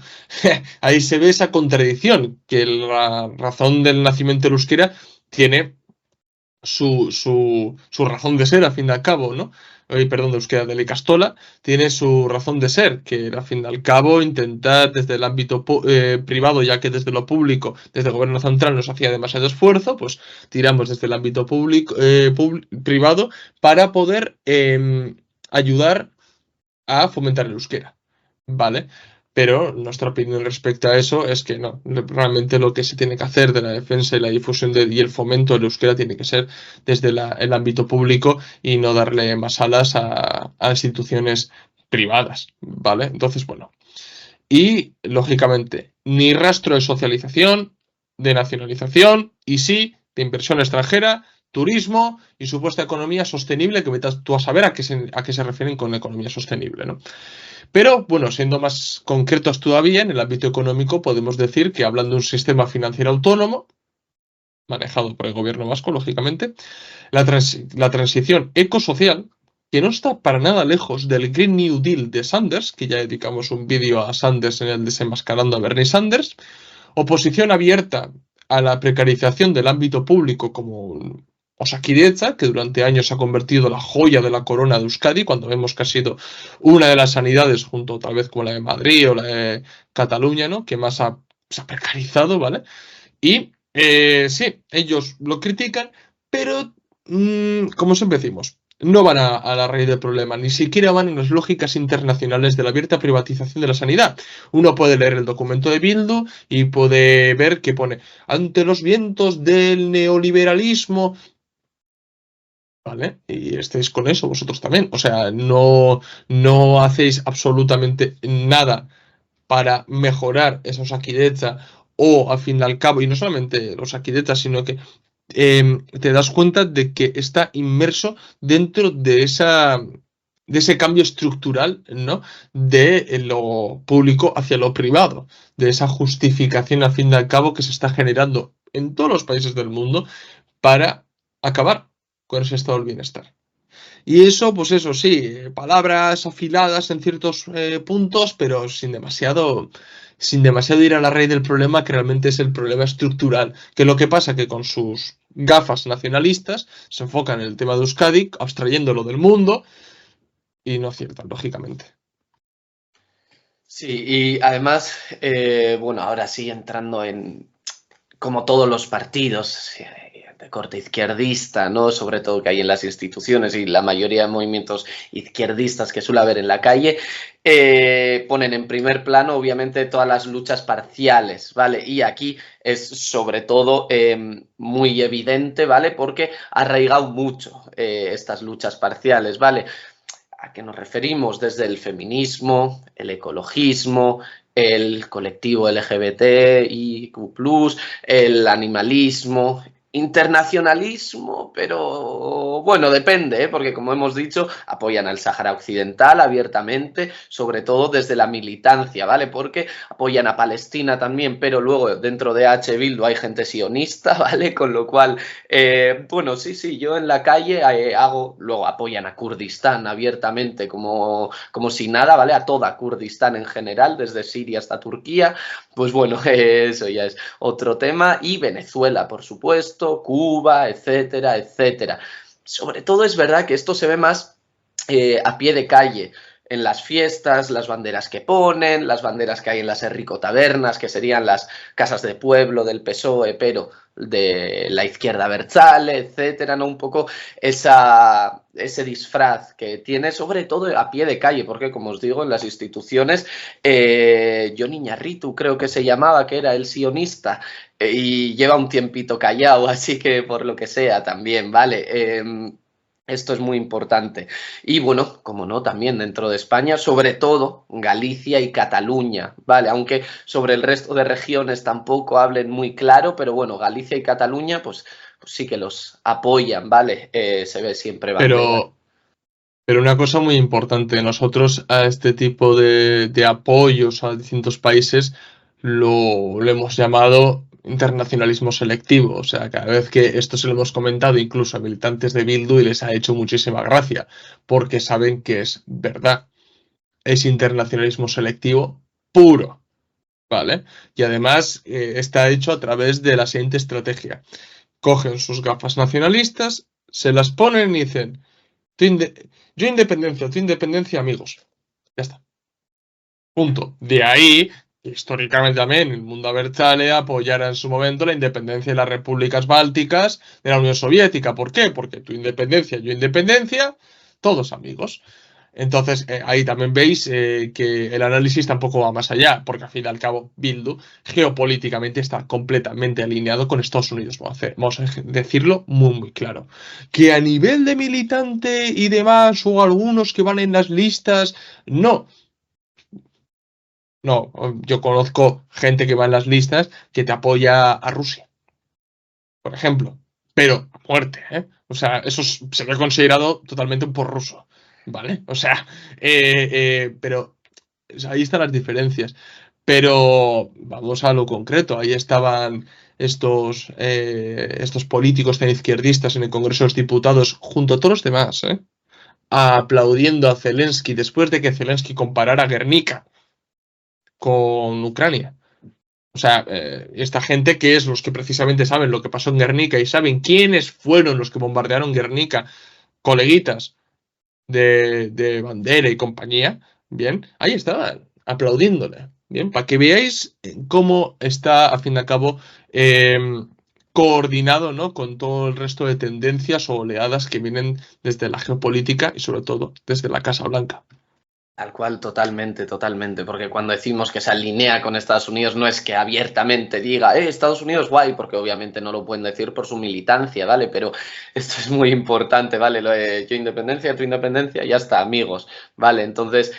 ahí se ve esa contradicción, que la razón del nacimiento del euskera tiene su razón de ser, al fin y al cabo, ¿no? Perdón, de euskera, de la Icastola, tiene su razón de ser, que al fin y al cabo intentar desde el ámbito privado, ya que desde lo público, desde el gobierno central no se hacía demasiado esfuerzo, pues tiramos desde el ámbito público, privado para poder ayudar a fomentar el euskera, ¿vale? Pero nuestra opinión respecto a eso es que no, realmente lo que se tiene que hacer de la defensa y la difusión y el fomento del euskera tiene que ser desde el ámbito público y no darle más alas a instituciones privadas, ¿vale? Entonces, bueno, y lógicamente ni rastro de socialización, de nacionalización y sí de inversión extranjera, turismo y supuesta economía sostenible, que vete tú a saber a qué se refieren con economía sostenible, ¿no? Pero bueno, siendo más concretos todavía, en el ámbito económico podemos decir que hablan de un sistema financiero autónomo, manejado por el gobierno vasco, lógicamente, la transición ecosocial, que no está para nada lejos del Green New Deal de Sanders, que ya dedicamos un vídeo a Sanders en el Desenmascarando a Bernie Sanders, oposición abierta a la precarización del ámbito público como Osakidetza, que durante años se ha convertido en la joya de la corona de Euskadi, cuando vemos que ha sido una de las sanidades, junto tal vez con la de Madrid o la de Cataluña, ¿no? Que más se ha precarizado, ¿vale? Y sí, ellos lo critican, pero como siempre decimos, no van a la raíz del problema, ni siquiera van en las lógicas internacionales de la abierta privatización de la sanidad. Uno puede leer el documento de Bildu y puede ver que pone ante los vientos del neoliberalismo, ¿vale? Y estáis con eso vosotros también. O sea, no hacéis absolutamente nada para mejorar esa Osakidetza o al fin y al cabo, y no solamente los Osakidetza, sino que te das cuenta de que está inmerso dentro de ese cambio estructural, ¿no? De lo público hacia lo privado, de esa justificación al fin y al cabo que se está generando en todos los países del mundo para acabar con ese estado del bienestar. Y eso, pues eso sí, palabras afiladas en ciertos puntos, pero sin demasiado ir a la raíz del problema, que realmente es el problema estructural. Que lo que pasa que con sus gafas nacionalistas se enfocan en el tema de Euskadi, abstrayéndolo del mundo, y no aciertan, lógicamente. Sí, y además, bueno, ahora sí entrando en, como todos los partidos de corte izquierdista, ¿no? Sobre todo que hay en las instituciones y la mayoría de movimientos izquierdistas que suele haber en la calle, ponen en primer plano, obviamente, todas las luchas parciales, ¿vale? Y aquí es sobre todo muy evidente, ¿vale? Porque ha arraigado mucho estas luchas parciales, ¿vale? ¿A qué nos referimos? Desde el feminismo, el ecologismo, el colectivo LGBTIQ+, el animalismo, internacionalismo, pero bueno, depende, ¿eh? Porque como hemos dicho, apoyan al Sáhara Occidental abiertamente, sobre todo desde la militancia, ¿vale? Porque apoyan a Palestina también, pero luego dentro de H. Bildu hay gente sionista, ¿vale? Con lo cual, bueno, sí, yo en la calle luego apoyan a Kurdistán abiertamente como si nada, ¿vale? A toda Kurdistán en general, desde Siria hasta Turquía, pues bueno, eso ya es otro tema, y Venezuela, por supuesto, Cuba, etcétera, etcétera. Sobre todo es verdad que esto se ve más a pie de calle, en las fiestas, las banderas que ponen, las banderas que hay en las Tabernas, que serían las casas de pueblo del PSOE, pero de la izquierda abertzale, etcétera, ¿no? Un poco ese disfraz que tiene, sobre todo a pie de calle, porque como os digo, en las instituciones, Jon Iñarritu creo que se llamaba, que era el sionista, y lleva un tiempito callado, así que por lo que sea también, ¿vale? Esto es muy importante. Y bueno, como no, también dentro de España, sobre todo Galicia y Cataluña, ¿vale? Aunque sobre el resto de regiones tampoco hablen muy claro, pero bueno, Galicia y Cataluña, pues sí que los apoyan, ¿vale? Se ve siempre bandera. Pero una cosa muy importante, nosotros a este tipo de apoyos a distintos países lo hemos llamado internacionalismo selectivo. O sea, cada vez que esto se lo hemos comentado incluso a militantes de Bildu y les ha hecho muchísima gracia, porque saben que es verdad. Es internacionalismo selectivo puro, ¿vale? Y además está hecho a través de la siguiente estrategia. Cogen sus gafas nacionalistas, se las ponen y dicen... Yo independencia, amigos. Ya está. Punto. De ahí, históricamente también, el mundo abertzale apoyara en su momento la independencia de las repúblicas bálticas de la Unión Soviética. ¿Por qué? Porque tu independencia, yo independencia, todos amigos. Entonces, ahí también veis que el análisis tampoco va más allá, porque al fin y al cabo, Bildu geopolíticamente está completamente alineado con Estados Unidos. Vamos a decirlo muy, muy claro. Que a nivel de militante y demás, o algunos que van en las listas, no. No, yo conozco gente que va en las listas que te apoya a Rusia, por ejemplo, pero a muerte, ¿eh? O sea, eso se ve considerado totalmente un prorruso, ¿vale? O sea, pero o sea, ahí están las diferencias. Pero vamos a lo concreto, ahí estaban estos políticos tan izquierdistas en el Congreso de los Diputados junto a todos los demás, ¿eh? Aplaudiendo a Zelensky después de que Zelensky comparara Guernica con Ucrania. O sea, esta gente que es los que precisamente saben lo que pasó en Guernica y saben quiénes fueron los que bombardearon Guernica, coleguitas de Bandera y compañía, bien, ahí estaban, aplaudiéndole, bien, para que veáis cómo está, a fin de cabo, coordinado, ¿no? Con todo el resto de tendencias o oleadas que vienen desde la geopolítica y sobre todo desde la Casa Blanca. Tal cual, totalmente, totalmente, porque cuando decimos que se alinea con Estados Unidos no es que abiertamente diga, Estados Unidos guay, porque obviamente no lo pueden decir por su militancia, ¿vale? Pero esto es muy importante, ¿vale? Lo de yo independencia, tu independencia, ya está, amigos, ¿vale? Entonces,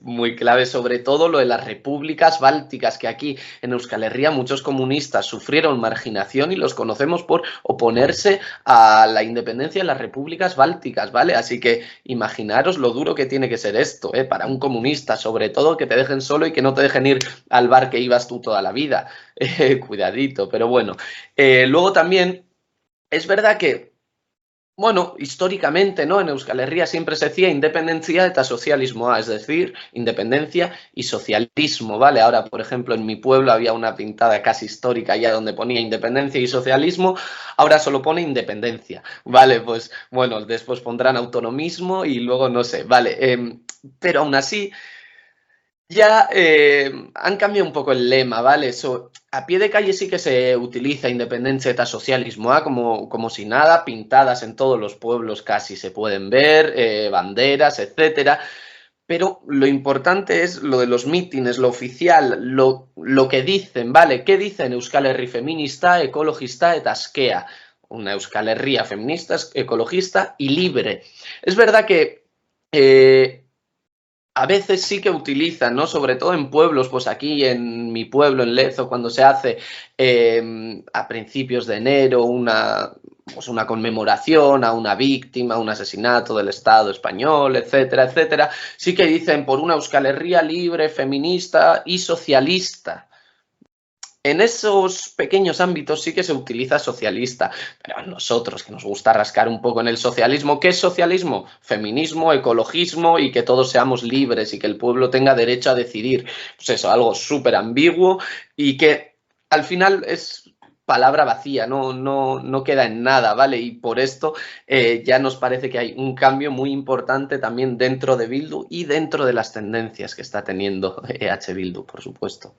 muy clave sobre todo lo de las repúblicas bálticas, que aquí en Euskal Herria muchos comunistas sufrieron marginación y los conocemos por oponerse a la independencia de las repúblicas bálticas, ¿vale? Así que imaginaros lo duro que tiene que ser esto, para un comunista, sobre todo, que te dejen solo y que no te dejen ir al bar que ibas tú toda la vida. Cuidadito, pero bueno. Luego también es verdad que, bueno, históricamente, ¿no? En Euskal Herria siempre se decía independencia eta socialismoa, es decir, independencia y socialismo, ¿vale? Ahora, por ejemplo, en mi pueblo había una pintada casi histórica ya donde ponía independencia y socialismo, ahora solo pone independencia, ¿vale? Pues, bueno, después pondrán autonomismo y luego no sé, ¿vale? Pero aún así, ya han cambiado un poco el lema, ¿vale? A pie de calle sí que se utiliza independencia eta socialismo, como si nada, pintadas en todos los pueblos casi se pueden ver, banderas, etcétera. Pero lo importante es lo de los mítines, lo oficial, lo que dicen, ¿vale? ¿Qué dicen Euskal Herri feminista, ecologista eta askea? Una Euskal Herria feminista, ecologista y libre. Es verdad que a veces sí que utilizan, ¿no? Sobre todo en pueblos, pues aquí en mi pueblo, en Lezo, cuando se hace a principios de enero pues una conmemoración a una víctima, un asesinato del Estado español, etcétera, etcétera, sí que dicen por una Euskal Herria libre, feminista y socialista. En esos pequeños ámbitos sí que se utiliza socialista, pero a nosotros que nos gusta rascar un poco en el socialismo, ¿qué es socialismo? Feminismo, ecologismo y que todos seamos libres y que el pueblo tenga derecho a decidir. Pues eso, algo súper ambiguo y que al final es palabra vacía, no queda en nada, ¿vale? Y por esto ya nos parece que hay un cambio muy importante también dentro de Bildu y dentro de las tendencias que está teniendo EH Bildu, por supuesto.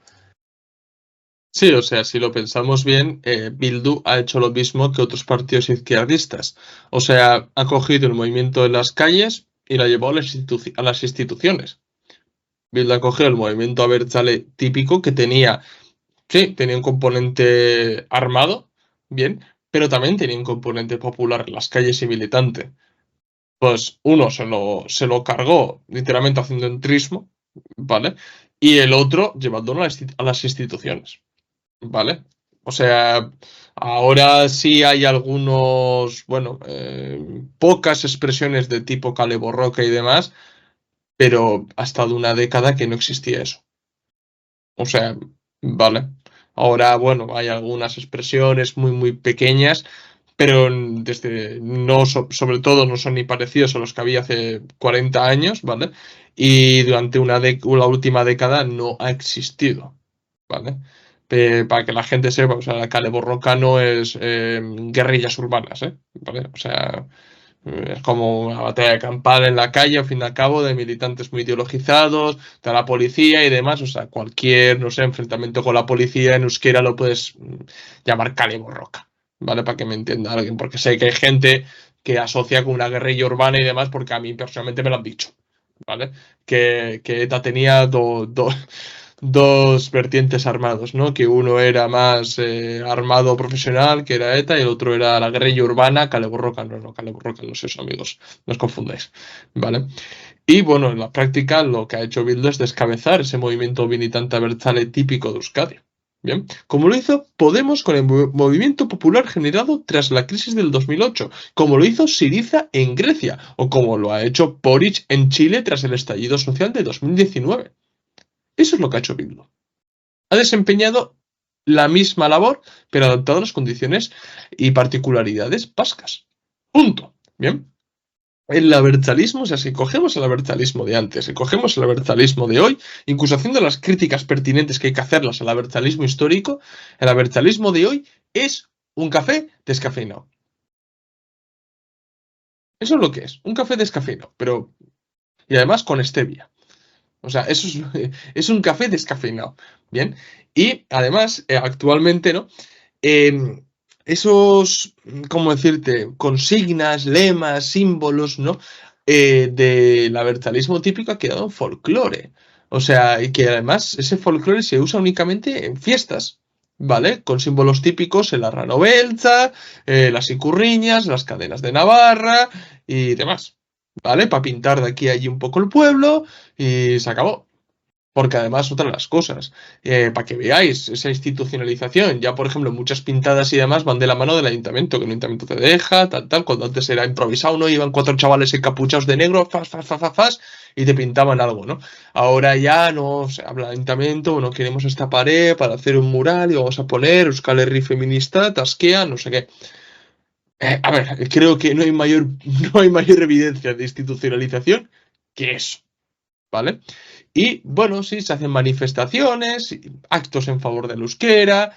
Sí, o sea, si lo pensamos bien, Bildu ha hecho lo mismo que otros partidos izquierdistas. O sea, ha cogido el movimiento de las calles y lo ha llevado a las instituciones. Bildu ha cogido el movimiento abertzale típico que tenía, sí, tenía un componente armado, bien, pero también tenía un componente popular en las calles y militante. Pues uno se lo cargó literalmente haciendo entrismo, ¿vale? Y el otro llevándolo a las instituciones. ¿Vale? O sea, ahora sí hay algunos, bueno, pocas expresiones de tipo Kale Borroka y demás, pero ha estado una década que no existía eso. O sea, vale. Ahora, bueno, hay algunas expresiones muy, muy pequeñas, pero desde, no, sobre todo no son ni parecidos a los que había hace 40 años, ¿vale? Y durante la última década no ha existido, ¿vale? Para que la gente sepa, o sea, la Kale Borroka no es guerrillas urbanas, ¿eh? ¿Vale? O sea, es como una batalla campal en la calle, al fin y al cabo, de militantes muy ideologizados, de la policía y demás. O sea, cualquier, no sé, enfrentamiento con la policía en euskera lo puedes llamar Kale Borroka, ¿vale? Para que me entienda alguien, porque sé que hay gente que asocia con una guerrilla urbana y demás, porque a mí personalmente me lo han dicho, ¿vale? Que ETA tenía dos vertientes armados, ¿no? Que uno era más armado profesional, que era ETA, y el otro era la guerrilla urbana, Kale Borroka. No, Kale Borroka no es eso, amigos, no os confundáis, ¿vale? Y bueno, en la práctica lo que ha hecho Bildu es descabezar ese movimiento militante abertzale típico de Euskadi. Bien, como lo hizo Podemos con el movimiento popular generado tras la crisis del 2008, como lo hizo Syriza en Grecia, o como lo ha hecho Boric en Chile tras el estallido social de 2019. Eso es lo que ha hecho Bildu. Ha desempeñado la misma labor, pero adaptado a las condiciones y particularidades vascas. Punto. Bien. El abertzalismo, o sea, si cogemos el abertzalismo de antes, si cogemos el abertzalismo de hoy, incluso haciendo las críticas pertinentes que hay que hacerlas al abertzalismo histórico, el abertzalismo de hoy es un café descafeinado. Eso es lo que es, un café descafeinado, pero y además con stevia. O sea, eso es un café descafeinado. Bien. Y además, actualmente, ¿no? Eh, esos, ¿cómo decirte? Consignas, lemas, símbolos, ¿no? Del abertzalismo típico ha quedado en folclore. O sea, y que además ese folclore se usa únicamente en fiestas, ¿vale? Con símbolos típicos en la Ranovelza, las icurriñas, las cadenas de Navarra y demás, ¿vale? Para pintar de aquí a allí un poco el pueblo y se acabó. Porque además, otra de las cosas, para que veáis esa institucionalización, ya por ejemplo, muchas pintadas y demás van de la mano del ayuntamiento, que el ayuntamiento te deja, tal, cuando antes era improvisado, ¿no? Iban cuatro chavales encapuchados de negro, fas, y te pintaban algo, ¿no? Ahora ya no se habla del ayuntamiento, bueno, queremos esta pared para hacer un mural y vamos a poner Euskal Herri feminista, Tasquea, no sé qué. A ver, creo que no hay mayor evidencia de institucionalización que eso, ¿vale? Y bueno, sí, se hacen manifestaciones, actos en favor del euskera,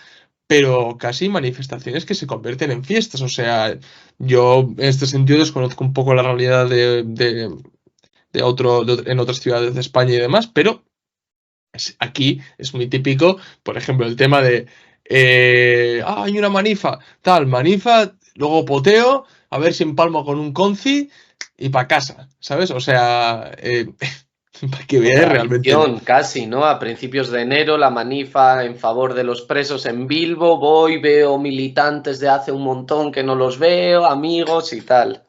pero casi manifestaciones que se convierten en fiestas. O sea, yo en este sentido desconozco un poco la realidad en otras ciudades de España y demás, pero aquí es muy típico, por ejemplo, el tema de, hay una manifa, luego poteo, a ver si empalmo con un conci y para casa, ¿sabes? O sea, para que veáis realmente. Tradición, casi, ¿no? A principios de enero, la manifa en favor de los presos en Bilbo, voy, veo militantes de hace un montón que no los veo, amigos y tal.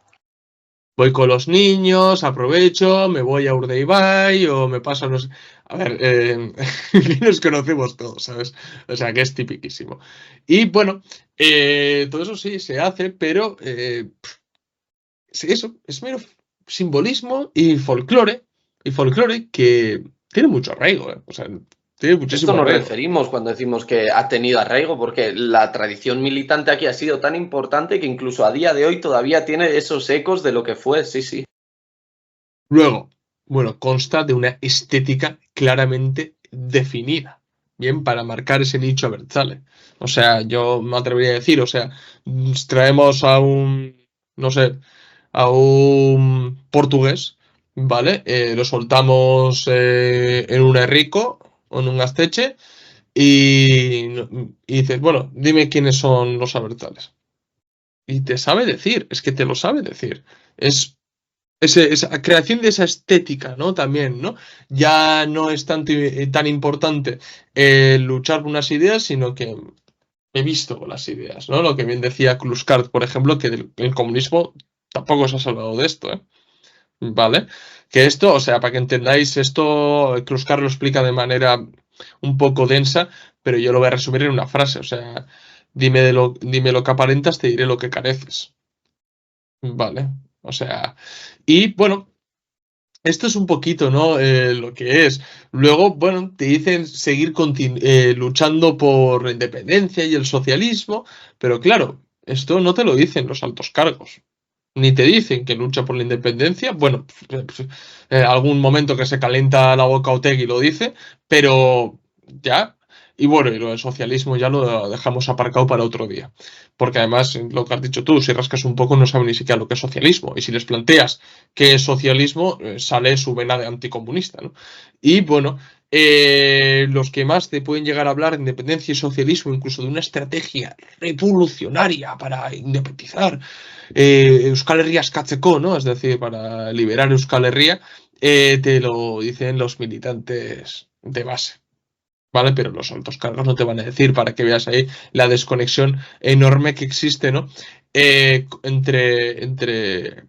Voy con los niños, aprovecho, me voy a Urdaibai o me paso a los... A ver, nos conocemos todos, ¿sabes? O sea, que es tipiquísimo. Y bueno, todo eso sí se hace, pero sí, eso es mero simbolismo y folclore que tiene mucho arraigo, ¿eh? O sea, tiene Esto muchísimo nos arraigo. referimos cuando decimos que ha tenido arraigo, porque la tradición militante aquí ha sido tan importante que incluso a día de hoy todavía tiene esos ecos de lo que fue, sí, sí. Luego, bueno, consta de una estética claramente definida, bien para marcar ese nicho abertzale. O sea, yo me atrevería a decir, o sea, traemos a un, no sé, a un portugués, ¿vale? Lo soltamos en un Errico o en un Asteche y dices, bueno, dime quiénes son los abertzales. Y te sabe decir, es que te lo sabe decir. Es esa creación de esa estética, ¿no? También, ¿no? Ya no es tan importante luchar por unas ideas, sino que he visto las ideas, ¿no? Lo que bien decía Kluskart, por ejemplo, que el comunismo tampoco se ha salvado de esto, ¿eh? ¿Vale? Que esto, o sea, para que entendáis esto, Kluskart lo explica de manera un poco densa, pero yo lo voy a resumir en una frase, o sea, dime lo que aparentas, te diré lo que careces. ¿Vale? O sea, y bueno, esto es un poquito, ¿no? Lo que es. Luego, bueno, te dicen seguir luchando por la independencia y el socialismo, pero claro, esto no te lo dicen los altos cargos. Ni te dicen que lucha por la independencia. Bueno, algún momento que se calienta la boca Otegi lo dice, pero ya. Y bueno, y lo del socialismo ya lo dejamos aparcado para otro día. Porque además, lo que has dicho tú, si rascas un poco no saben ni siquiera lo que es socialismo. Y si les planteas qué es socialismo, sale su vena de anticomunista, ¿no? Y bueno, los que más te pueden llegar a hablar de independencia y socialismo, incluso de una estrategia revolucionaria para independizar Euskal Herria eskatzeko, ¿no? Es decir, para liberar Euskal Herria, te lo dicen los militantes de base. ¿Vale? Pero los altos cargos no te van a decir para que veas ahí la desconexión enorme que existe, ¿no? Entre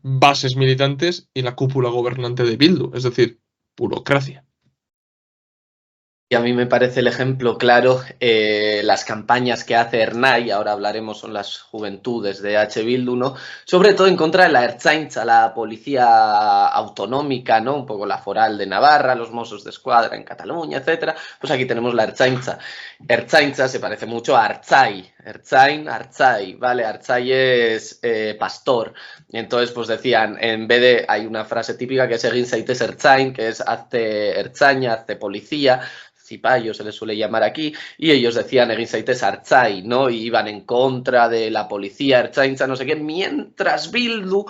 bases militantes y la cúpula gobernante de Bildu, es decir, burocracia. Y a mí me parece el ejemplo claro, las campañas que hace Ernai, ahora hablaremos, son las juventudes de H. Bildu, ¿no? Sobre todo en contra de la Ertzaintza, la policía autonómica, ¿no? Un poco la foral de Navarra, los Mossos de Escuadra en Cataluña, etcétera. Pues aquí tenemos la Ertzaintza. Ertzaintza se parece mucho a Artzai, Ertzain, Artzai, ¿vale? Artzai es pastor. Entonces, pues decían, en vez de, hay una frase típica que es egin zaitez Ertzain, que es hazte Ertzaina, hazte policía, Cipayo se les suele llamar aquí, y ellos decían egin zaitez Artzai, ¿no? Y iban en contra de la policía Ertzaintza, no sé qué, mientras Bildu,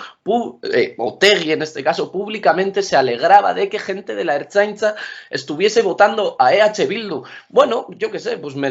Otegi en este caso, públicamente se alegraba de que gente de la Ertzaintza estuviese votando a EH Bildu. Bueno, yo qué sé, pues me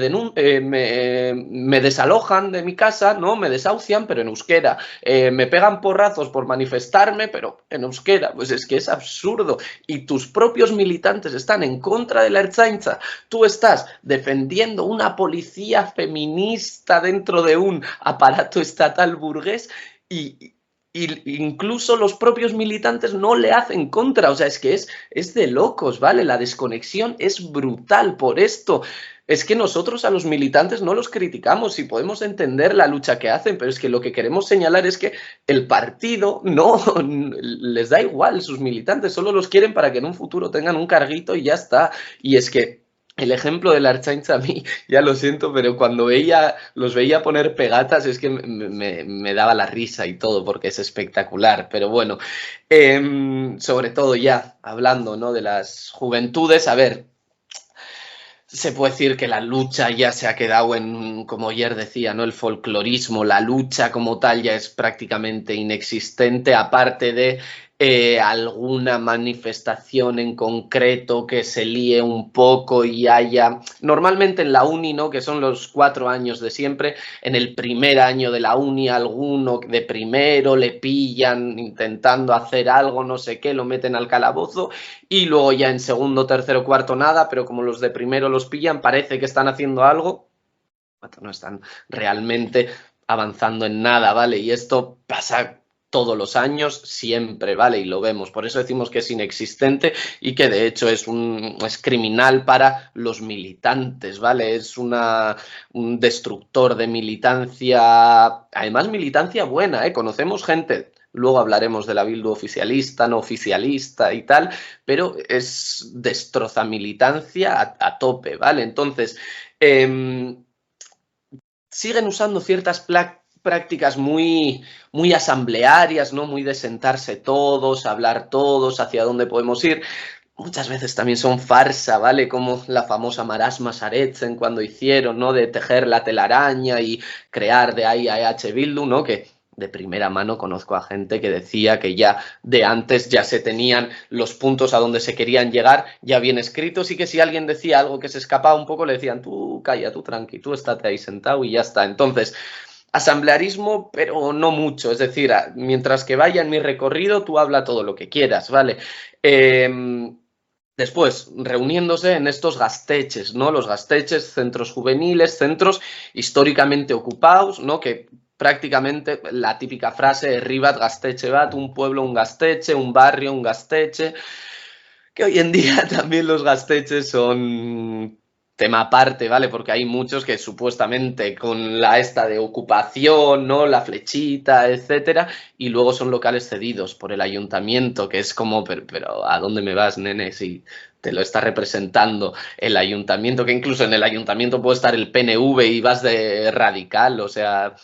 desalojan de mi casa, ¿no? Me desahucian, pero en euskera. Me pegan porrazos por manifestarme, pero en euskera. Pues es que es absurdo. Y tus propios militantes están en contra de la Ertzaintza. Tú estás defendiendo una policía feminista dentro de un aparato estatal burgués y incluso los propios militantes no le hacen contra. O sea, es que es de locos, ¿vale? La desconexión es brutal por esto. Es que nosotros a los militantes no los criticamos y podemos entender la lucha que hacen, pero es que lo que queremos señalar es que el partido no les da igual sus militantes, solo los quieren para que en un futuro tengan un carguito y ya está. Y es que el ejemplo de la Ertzaintza a mí, ya lo siento, pero cuando los veía poner pegatas es que me daba la risa y todo, porque es espectacular. Pero bueno, sobre todo ya hablando, ¿no?, de las juventudes, a ver, se puede decir que la lucha ya se ha quedado en, como ayer decía, ¿no?, el folclorismo, la lucha como tal ya es prácticamente inexistente, aparte de alguna manifestación en concreto que se líe un poco y haya, normalmente en la uni, ¿no?, que son los 4 años de siempre, en el primer año de la uni alguno de primero le pillan intentando hacer algo, no sé qué, lo meten al calabozo y luego ya en segundo, tercero, cuarto nada, pero como los de primero los pillan, parece que están haciendo algo, no están realmente avanzando en nada, ¿vale? Y esto pasa todos los años, siempre, ¿vale? Y lo vemos. Por eso decimos que es inexistente y que de hecho es criminal para los militantes, ¿vale? Es un destructor de militancia, además militancia buena, ¿eh? Conocemos gente. Luego hablaremos de la Bildu oficialista, no oficialista y tal, pero es destroza militancia a tope, ¿vale? Entonces, siguen usando ciertas prácticas muy asamblearias, ¿no?, muy de sentarse todos, hablar todos, hacia dónde podemos ir. muchas veces también son farsa, ¿vale? Como la famosa marasma Saretzen cuando hicieron, ¿no? De tejer la telaraña y crear de ahí a EH Bildu, ¿no? Que de primera mano conozco a gente que decía que ya de antes ya se tenían los puntos a donde se querían llegar ya bien escritos y que si alguien decía algo que se escapaba un poco le decían tú calla, tú tranqui, tú estate ahí sentado y ya está. Entonces, asamblearismo, pero no mucho, es decir, mientras que vaya en mi recorrido tú habla todo lo que quieras, ¿vale? Después, reuniéndose en estos gasteches, ¿no? Los gasteches, centros juveniles, centros históricamente ocupados, ¿no? Que prácticamente la típica frase, Ribat, Gasteche Bat, un pueblo, un gasteche, un barrio, un gasteche, que hoy en día también los gasteches son tema aparte, ¿vale? Porque hay muchos que supuestamente con la esta de ocupación, ¿no? La flechita, etcétera, y luego son locales cedidos por el ayuntamiento, que es como, pero ¿a dónde me vas, nene? Si te lo está representando el ayuntamiento, que incluso en el ayuntamiento puede estar el PNV y vas de radical, o sea,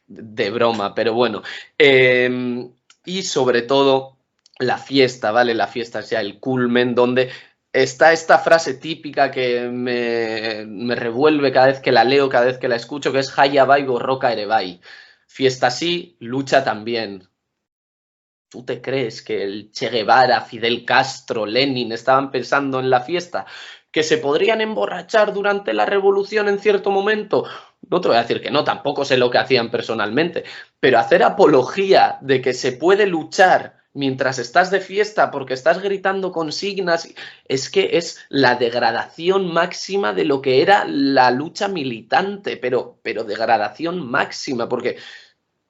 de broma, pero bueno. Y sobre todo la fiesta, ¿vale? La fiesta es ya el culmen donde está esta frase típica que me revuelve cada vez que la leo, cada vez que la escucho, que es Jaya bai borroka ere bai. Fiesta sí, lucha también. ¿Tú te crees que el Che Guevara, Fidel Castro, Lenin estaban pensando en la fiesta? ¿Que se podrían emborrachar durante la revolución en cierto momento? No te voy a decir que no, tampoco sé lo que hacían personalmente, pero hacer apología de que se puede luchar mientras estás de fiesta porque estás gritando consignas, es que es la degradación máxima de lo que era la lucha militante, pero degradación máxima, porque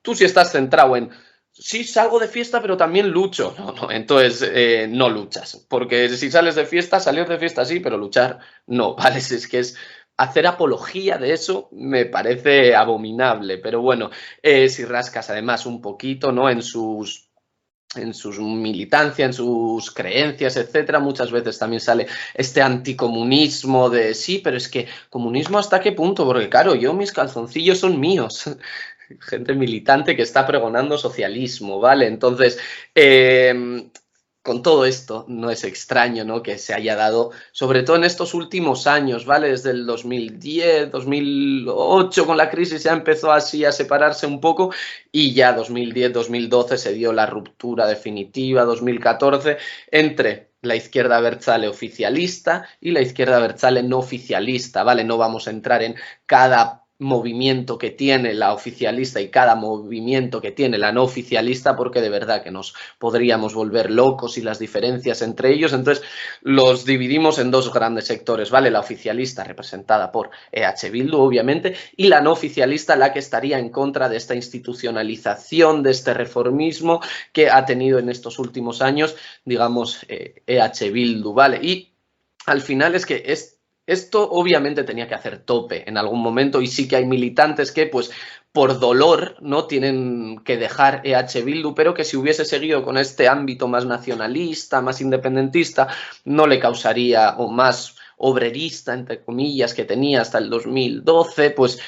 tú si estás centrado en sí, salgo de fiesta, pero también lucho. No, entonces no luchas. Porque si sales de fiesta, salir de fiesta sí, pero luchar no, ¿vale? Es que es hacer apología de eso me parece abominable. Pero bueno, si rascas además un poquito, ¿no? En sus militancia, en sus creencias, etcétera, muchas veces también sale este anticomunismo de sí, pero es que comunismo hasta qué punto, porque claro, yo mis calzoncillos son míos. Gente militante que está pregonando socialismo, ¿vale? Entonces, con todo esto, no es extraño, ¿no? Que se haya dado, sobre todo en estos últimos años, ¿vale? Desde el 2010, 2008, con la crisis ya empezó así a separarse un poco y ya 2010, 2012 se dio la ruptura definitiva, 2014, entre la izquierda abertzale oficialista y la izquierda abertzale no oficialista, ¿vale? No vamos a entrar en cada movimiento que tiene la oficialista y cada movimiento que tiene la no oficialista, porque de verdad que nos podríamos volver locos y las diferencias entre ellos. Entonces los dividimos en dos grandes sectores, ¿vale? La oficialista representada por EH Bildu, obviamente, y la no oficialista, la que estaría en contra de esta institucionalización, de este reformismo que ha tenido en estos últimos años, digamos, EH Bildu, ¿vale? Y al final es que esto obviamente tenía que hacer tope en algún momento y sí que hay militantes que pues por dolor no tienen que dejar EH Bildu, pero que si hubiese seguido con este ámbito más nacionalista, más independentista, no le causaría, o más obrerista, entre comillas, que tenía hasta el 2012, pues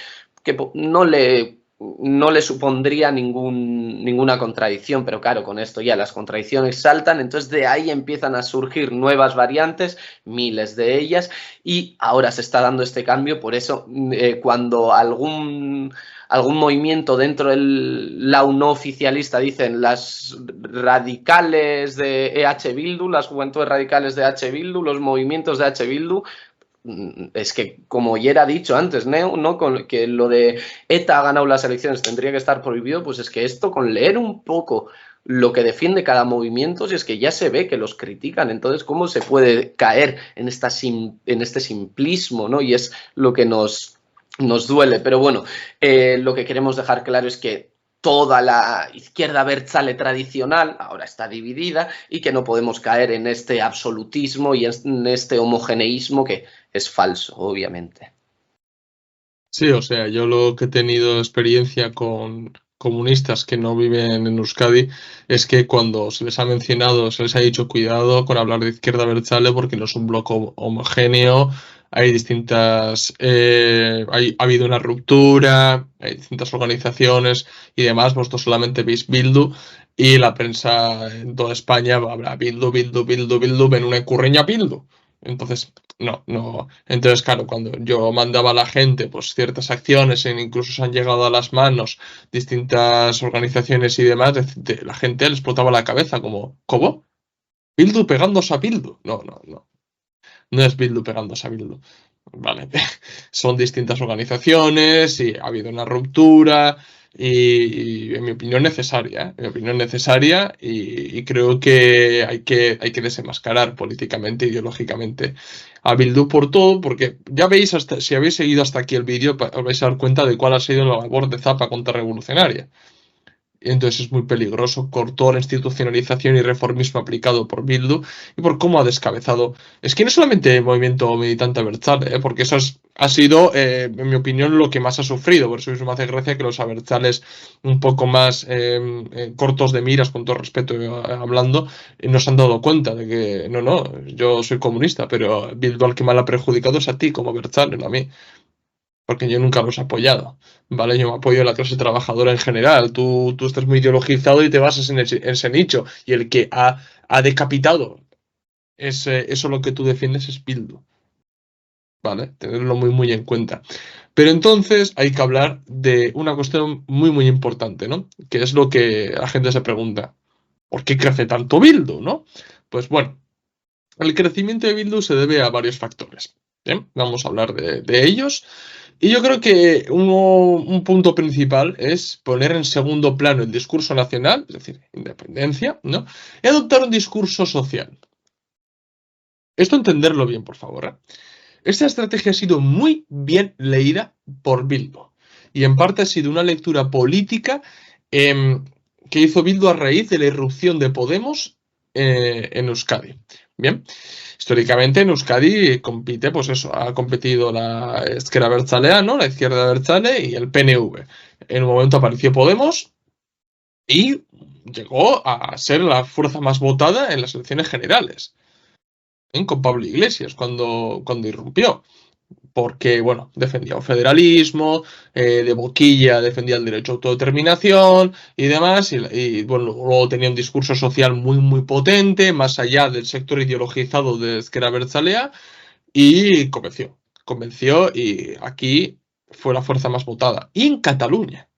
que no le supondría ninguna contradicción, pero claro, con esto ya las contradicciones saltan, entonces de ahí empiezan a surgir nuevas variantes, miles de ellas, y ahora se está dando este cambio, por eso cuando algún movimiento dentro del lado no oficialista dicen las radicales de EH Bildu, las juventudes radicales de EH Bildu, los movimientos de EH Bildu, es que, como ya era dicho antes, ¿no? Con que lo de ETA ha ganado las elecciones tendría que estar prohibido, pues es que esto, con leer un poco lo que defiende cada movimiento, si es que ya se ve que los critican, entonces, ¿cómo se puede caer en este simplismo, ¿no? Y es lo que nos duele. Pero bueno, lo que queremos dejar claro es que toda la izquierda abertzale tradicional ahora está dividida y que no podemos caer en este absolutismo y en este homogeneísmo que es falso, obviamente. Sí, o sea, yo lo que he tenido experiencia con comunistas que no viven en Euskadi es que cuando se les ha mencionado, se les ha dicho cuidado con hablar de izquierda abertzale porque no es un bloque homogéneo, hay distintas, ha habido una ruptura, hay distintas organizaciones y demás. Vosotros solamente veis Bildu y la prensa en toda España habrá Bildu, Bildu, Bildu, Bildu, ven una curreña Bildu. Entonces, no. Entonces, claro, cuando yo mandaba a la gente pues ciertas acciones, incluso se han llegado a las manos distintas organizaciones y demás, la gente le explotaba la cabeza como, ¿cómo? ¿Bildu pegándose a Bildu? No. No es Bildu pegándose a Bildu. Vale. Son distintas organizaciones y ha habido una ruptura y en mi opinión necesaria, ¿eh? En mi opinión necesaria y creo que hay que desenmascarar políticamente, ideológicamente a Bildu por todo, porque ya veis, si habéis seguido hasta aquí el vídeo, os vais a dar cuenta de cuál ha sido la labor de Zappa contrarrevolucionaria. Entonces es muy peligroso por toda la institucionalización y reformismo aplicado por Bildu y por cómo ha descabezado. Es que no solamente el movimiento militante abertzale, porque eso ha sido, en mi opinión, lo que más ha sufrido. Por eso mismo me hace gracia que los abertzales un poco más cortos de miras, con todo respeto hablando, no se han dado cuenta de que no, yo soy comunista, pero Bildu al que mal ha perjudicado es a ti como abertzale, no a mí. Porque yo nunca los he apoyado, ¿vale? Yo me apoyo a la clase trabajadora en general. Tú estás muy ideologizado y te basas en ese nicho. Y el que ha decapitado eso lo que tú defiendes es Bildu, ¿vale? Tenerlo muy en cuenta. Pero entonces hay que hablar de una cuestión muy importante, ¿no? Que es lo que la gente se pregunta. ¿Por qué crece tanto Bildu, no? Pues bueno, el crecimiento de Bildu se debe a varios factores. Bien, vamos a hablar de ellos. Y yo creo que un punto principal es poner en segundo plano el discurso nacional, es decir, independencia, ¿no? Y adoptar un discurso social. Esto entenderlo bien, por favor, ¿eh? Esta estrategia ha sido muy bien leída por Bildu. Y en parte ha sido una lectura política que hizo Bildu a raíz de la irrupción de Podemos en Euskadi. Bien, históricamente en Euskadi compite, pues eso, ha competido la izquierda abertzalea, ¿no? La izquierda abertzale y el PNV. En un momento apareció Podemos y llegó a ser la fuerza más votada en las elecciones generales, ¿eh? Con Pablo Iglesias cuando irrumpió. Porque, bueno, defendía un federalismo, de boquilla defendía el derecho a autodeterminación y demás, bueno, luego tenía un discurso social muy potente, más allá del sector ideologizado de izquierda abertzalea, y convenció y aquí fue la fuerza más votada. Y en Cataluña,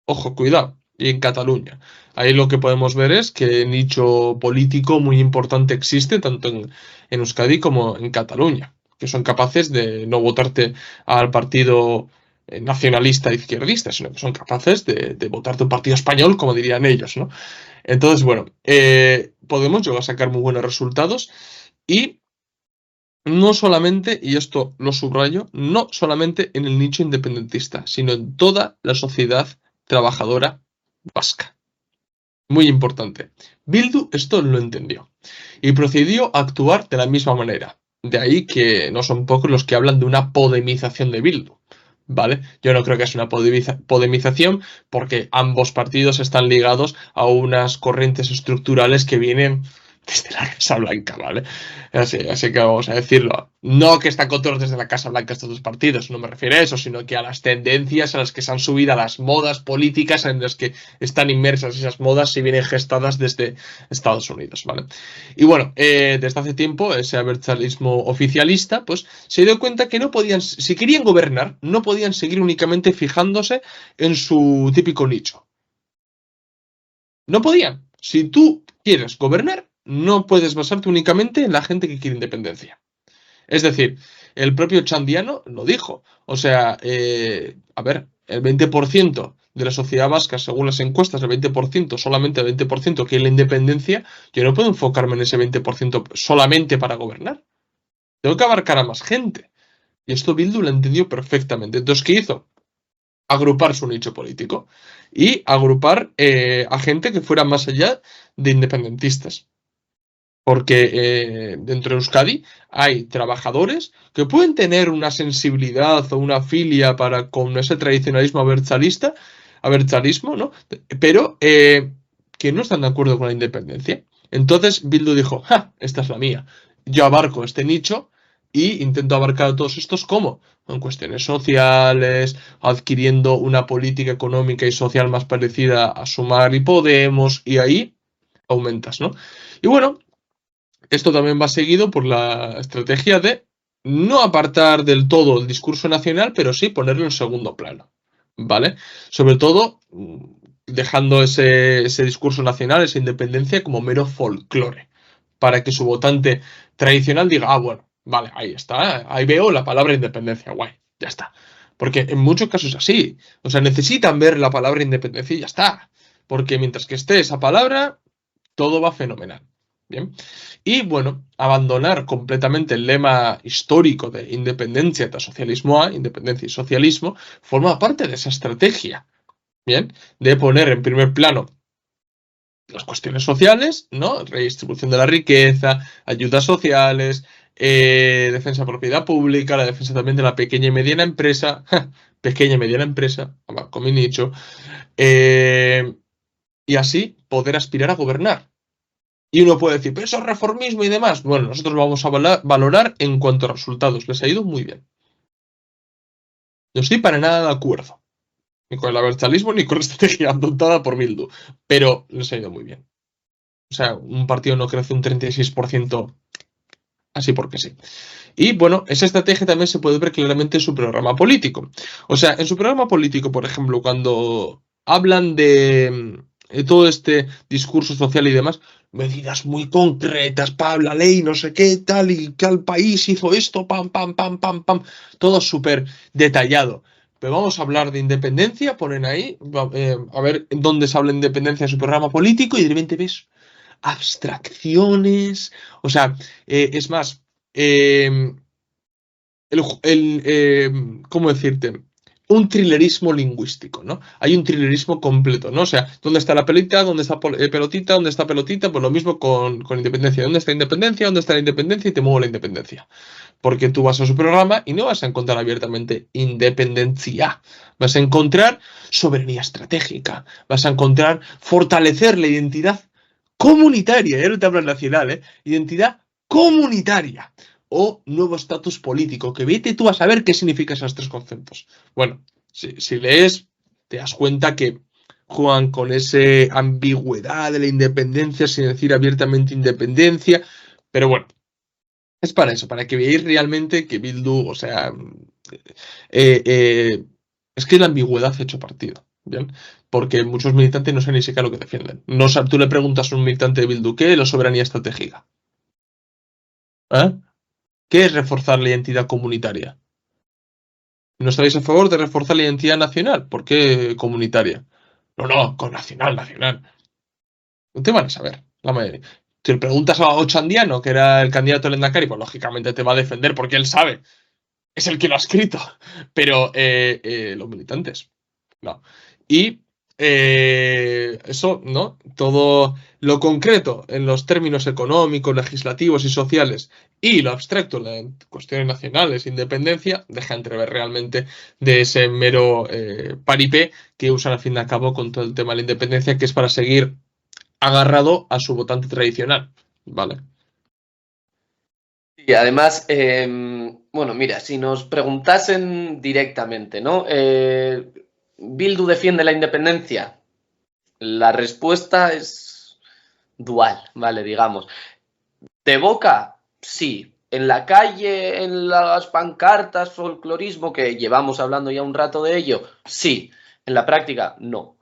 ojo, cuidado, y en Cataluña. Ahí lo que podemos ver es que nicho político muy importante existe tanto en Euskadi como en Cataluña, que son capaces de no votarte al partido nacionalista izquierdista, sino que son capaces de votarte un partido español, como dirían ellos, ¿no? Entonces, bueno, Podemos llegar a sacar muy buenos resultados y no solamente, y esto lo subrayo, no solamente en el nicho independentista, sino en toda la sociedad trabajadora vasca. Muy importante. Bildu esto lo entendió y procedió a actuar de la misma manera. De ahí que no son pocos los que hablan de una podemización de Bildu. ¿Vale? Yo no creo que es una podemización porque ambos partidos están ligados a unas corrientes estructurales que vienen desde la Casa Blanca, ¿vale? Así que vamos a decirlo. No que están controlados desde la Casa Blanca estos dos partidos, no me refiero a eso, sino que a las tendencias a las que se han subido, a las modas políticas en las que están inmersas esas modas y vienen gestadas desde Estados Unidos, ¿vale? Y bueno, desde hace tiempo ese abertzalismo oficialista, pues se dio cuenta que no podían, si querían gobernar, no podían seguir únicamente fijándose en su típico nicho. No podían. Si tú quieres gobernar, no puedes basarte únicamente en la gente que quiere independencia. Es decir, el propio Chandiano lo dijo. O sea, a ver, el 20% de la sociedad vasca, según las encuestas, el 20%, solamente el 20% quiere la independencia, yo no puedo enfocarme en ese 20% solamente para gobernar. Tengo que abarcar a más gente. Y esto Bildu lo entendió perfectamente. Entonces, ¿qué hizo? Agrupar su nicho político y agrupar a gente que fuera más allá de independentistas. Porque dentro de Euskadi hay trabajadores que pueden tener una sensibilidad o una filia con ese tradicionalismo abertzalismo, ¿no? Pero que no están de acuerdo con la independencia. Entonces Bildu dijo, ¡ja! Esta es la mía. Yo abarco este nicho y intento abarcar a todos estos ¿cómo? En cuestiones sociales, adquiriendo una política económica y social más parecida a Sumar y Podemos, y ahí aumentas, ¿no? Y bueno, esto también va seguido por la estrategia de no apartar del todo el discurso nacional, pero sí ponerlo en segundo plano, ¿vale? Sobre todo dejando ese discurso nacional, esa independencia como mero folclore, para que su votante tradicional diga, ah, bueno, vale, ahí está, ahí veo la palabra independencia, guay, ya está. Porque en muchos casos es así, o sea, necesitan ver la palabra independencia y ya está. Porque mientras que esté esa palabra, todo va fenomenal. Bien. Y bueno, abandonar completamente el lema histórico de independencia eta socialismo A, independencia y socialismo, forma parte de esa estrategia, bien, de poner en primer plano las cuestiones sociales, ¿no? Redistribución de la riqueza, ayudas sociales, defensa de propiedad pública, la defensa también de la pequeña y mediana empresa, pequeña y mediana empresa, abarco mi nicho, y así poder aspirar a gobernar. Y uno puede decir, pero eso es reformismo y demás. Bueno, nosotros vamos a valorar en cuanto a resultados. Les ha ido muy bien. No estoy para nada de acuerdo. Ni con el abertzalismo ni con la estrategia adoptada por Bildu. Pero les ha ido muy bien. O sea, un partido no crece un 36% así porque sí. Y bueno, esa estrategia también se puede ver claramente en su programa político. O sea, en su programa político, por ejemplo, cuando hablan de todo este discurso social y demás, medidas muy concretas, pam, la ley, no sé qué, tal, y que al país hizo esto, pam, pam, pam, pam, pam, todo súper detallado. Pero vamos a hablar de independencia, ponen ahí, a ver dónde se habla de independencia en su programa político, y de repente ves abstracciones, o sea, es más, eh, ¿cómo decirte? Un thrillerismo lingüístico, ¿no? Hay un thrillerismo completo, ¿no? O sea, ¿dónde está la pelita? ¿Dónde está pelotita? ¿Dónde está pelotita? Pues lo mismo con independencia. ¿Dónde está independencia? ¿Dónde está la independencia? Y te muevo la independencia. Porque tú vas a su programa y no vas a encontrar abiertamente independencia. Vas a encontrar soberanía estratégica. Vas a encontrar fortalecer la identidad comunitaria. Ya no te hablo nacional, ¿eh? Identidad comunitaria o nuevo estatus político, que vete tú a saber qué significan esos tres conceptos. Bueno, si lees, te das cuenta que juegan con esa ambigüedad de la independencia sin decir abiertamente independencia, pero bueno, es para eso, para que veáis realmente que Bildu, o sea, eh, eh, es que la ambigüedad ha hecho partido, ¿bien? Porque muchos militantes no saben ni siquiera lo que defienden. No, tú le preguntas a un militante de Bildu, ¿qué es la soberanía estratégica? ¿Eh? ¿Qué es reforzar la identidad comunitaria? ¿No estáis a favor de reforzar la identidad nacional? ¿Por qué comunitaria? No, no, con nacional, nacional. No te van a saber, la mayoría. Si le preguntas a Ochandiano, que era el candidato al Endacari, pues lógicamente te va a defender porque él sabe. Es el que lo ha escrito. Pero los militantes, no. Y eso, ¿no? Todo lo concreto en los términos económicos, legislativos y sociales y lo abstracto en cuestiones nacionales, independencia, deja entrever realmente de ese mero paripé que usan al fin y al cabo con todo el tema de la independencia, que es para seguir agarrado a su votante tradicional, ¿vale? Y además, bueno, mira, si nos preguntasen directamente, ¿no? ¿Bildu defiende la independencia? La respuesta es dual, ¿vale? Digamos. ¿De boca? Sí. En la calle, en las pancartas, folclorismo, que llevamos hablando ya un rato de ello, sí. En la práctica, no.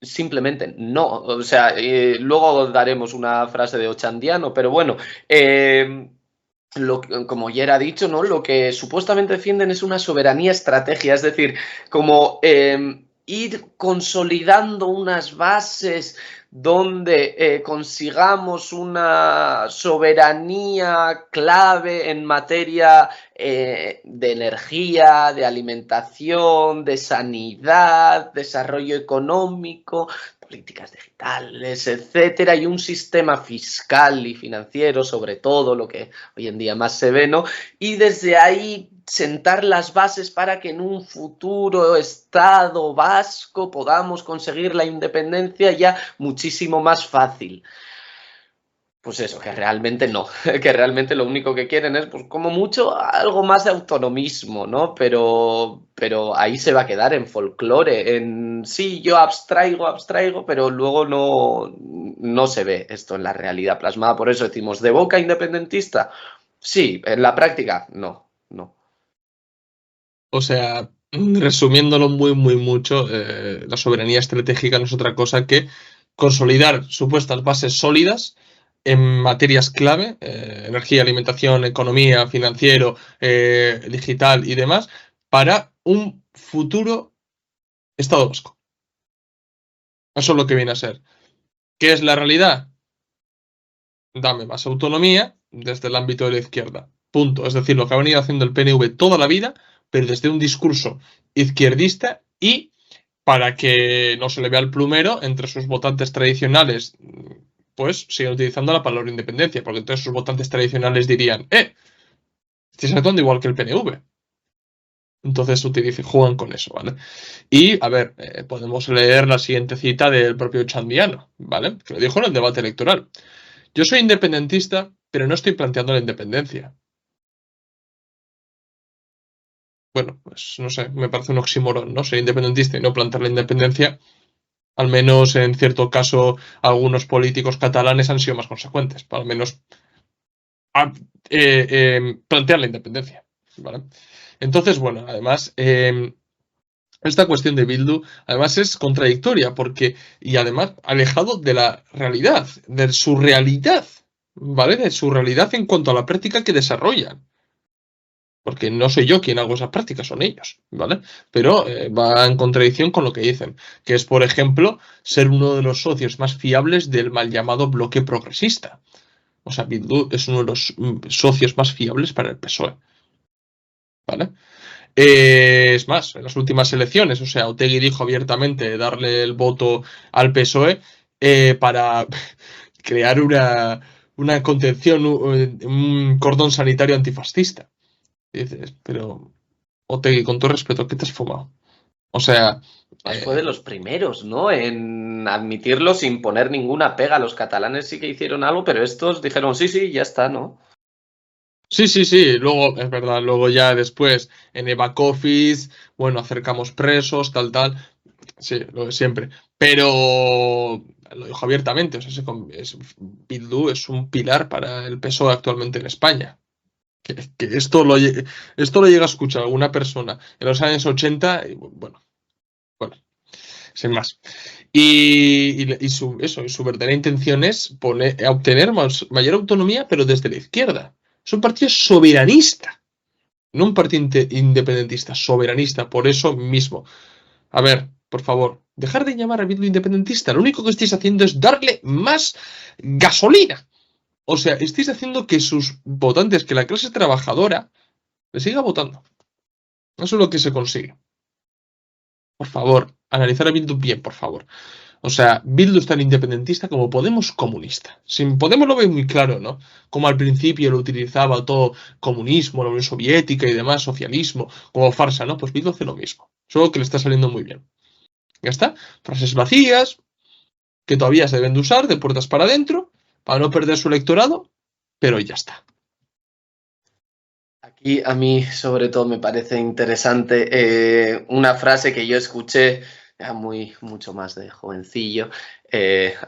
Simplemente no. O sea, luego daremos una frase de Ochandiano, pero bueno, como ya era dicho, ¿no? Lo que supuestamente defienden es una soberanía estrategia, es decir, como ir consolidando unas bases donde consigamos una soberanía clave en materia de energía, de alimentación, de sanidad, desarrollo económico, políticas digitales, etcétera, y un sistema fiscal y financiero, sobre todo, lo que hoy en día más se ve, ¿no? Y desde ahí sentar las bases para que en un futuro Estado vasco podamos conseguir la independencia ya muchísimo más fácil. pues eso, que realmente no, que realmente lo único que quieren es, pues como mucho, algo más de autonomismo, ¿no? Pero ahí se va a quedar en folclore, en sí, yo abstraigo, pero luego no se ve esto en la realidad plasmada. Por eso decimos, ¿de boca independentista? Sí, en la práctica, no. O sea, resumiéndolo muy mucho, la soberanía estratégica no es otra cosa que consolidar supuestas bases sólidas en materias clave, energía, alimentación, economía, financiero, digital y demás, para un futuro Estado vasco. Eso es lo que viene a ser. ¿Qué es la realidad? Dame más autonomía desde el ámbito de la izquierda. Punto. Es decir, lo que ha venido haciendo el PNV toda la vida, pero desde un discurso izquierdista y para que no se le vea el plumero entre sus votantes tradicionales, pues siguen utilizando la palabra independencia, porque entonces sus votantes tradicionales dirían, estáis actuando igual que el PNV. Entonces juegan con eso, ¿vale? Y, a ver, podemos leer la siguiente cita del propio Chandiano, ¿vale? Que lo dijo en el debate electoral. Yo soy independentista, pero no estoy planteando la independencia. Bueno, pues no sé, me parece un oxímoron, ¿no? Ser independentista y no plantear la independencia. Al menos en cierto caso, algunos políticos catalanes han sido más consecuentes, para al menos plantear la independencia, ¿vale? Entonces, bueno, además, esta cuestión de Bildu, además es contradictoria, porque, y además, alejado de la realidad, de su realidad, ¿vale? De su realidad en cuanto a la práctica que desarrollan. Porque no soy yo quien hago esas prácticas, son ellos, ¿vale? Pero va en contradicción con lo que dicen, que es, por ejemplo, ser uno de los socios más fiables del mal llamado bloque progresista. O sea, Bildu es uno de los socios más fiables para el PSOE, ¿vale? Es más, en las últimas elecciones, o sea, Otegi dijo abiertamente darle el voto al PSOE para crear una contención, un cordón sanitario antifascista. Y dices, pero Otegi, con todo respeto, ¿qué te has fumado? O sea, Fue de los primeros, ¿no? En admitirlo sin poner ninguna pega. Los catalanes sí que hicieron algo, pero estos dijeron sí, ya está, ¿no? sí, luego, es verdad, luego ya después en Eva Office, bueno, acercamos presos, tal, sí, lo de siempre. Pero lo dijo abiertamente, o sea, Bildu es un pilar para el PSOE actualmente en España. Que esto lo llega a escuchar alguna persona en los años 80, y bueno, sin más. Y su verdadera intención es obtener mayor autonomía, pero desde la izquierda. Es un partido soberanista, no un partido independentista, soberanista, por eso mismo. A ver, por favor, dejar de llamar a Bildu independentista. Lo único que estáis haciendo es darle más gasolina. O sea, estáis haciendo que sus votantes, que la clase trabajadora, le siga votando. Eso es lo que se consigue. Por favor, analizar a Bildu bien, por favor. O sea, Bildu es tan independentista como Podemos comunista. Sin Podemos lo ve muy claro, ¿no? Como al principio lo utilizaba todo comunismo, la Unión Soviética y demás, socialismo, como farsa, ¿no? Pues Bildu hace lo mismo. Solo que le está saliendo muy bien. Ya está. Frases vacías, que todavía se deben de usar de puertas para adentro, para no perder su electorado, pero ya está. Aquí a mí sobre todo me parece interesante una frase que yo escuché ya mucho más de jovencillo,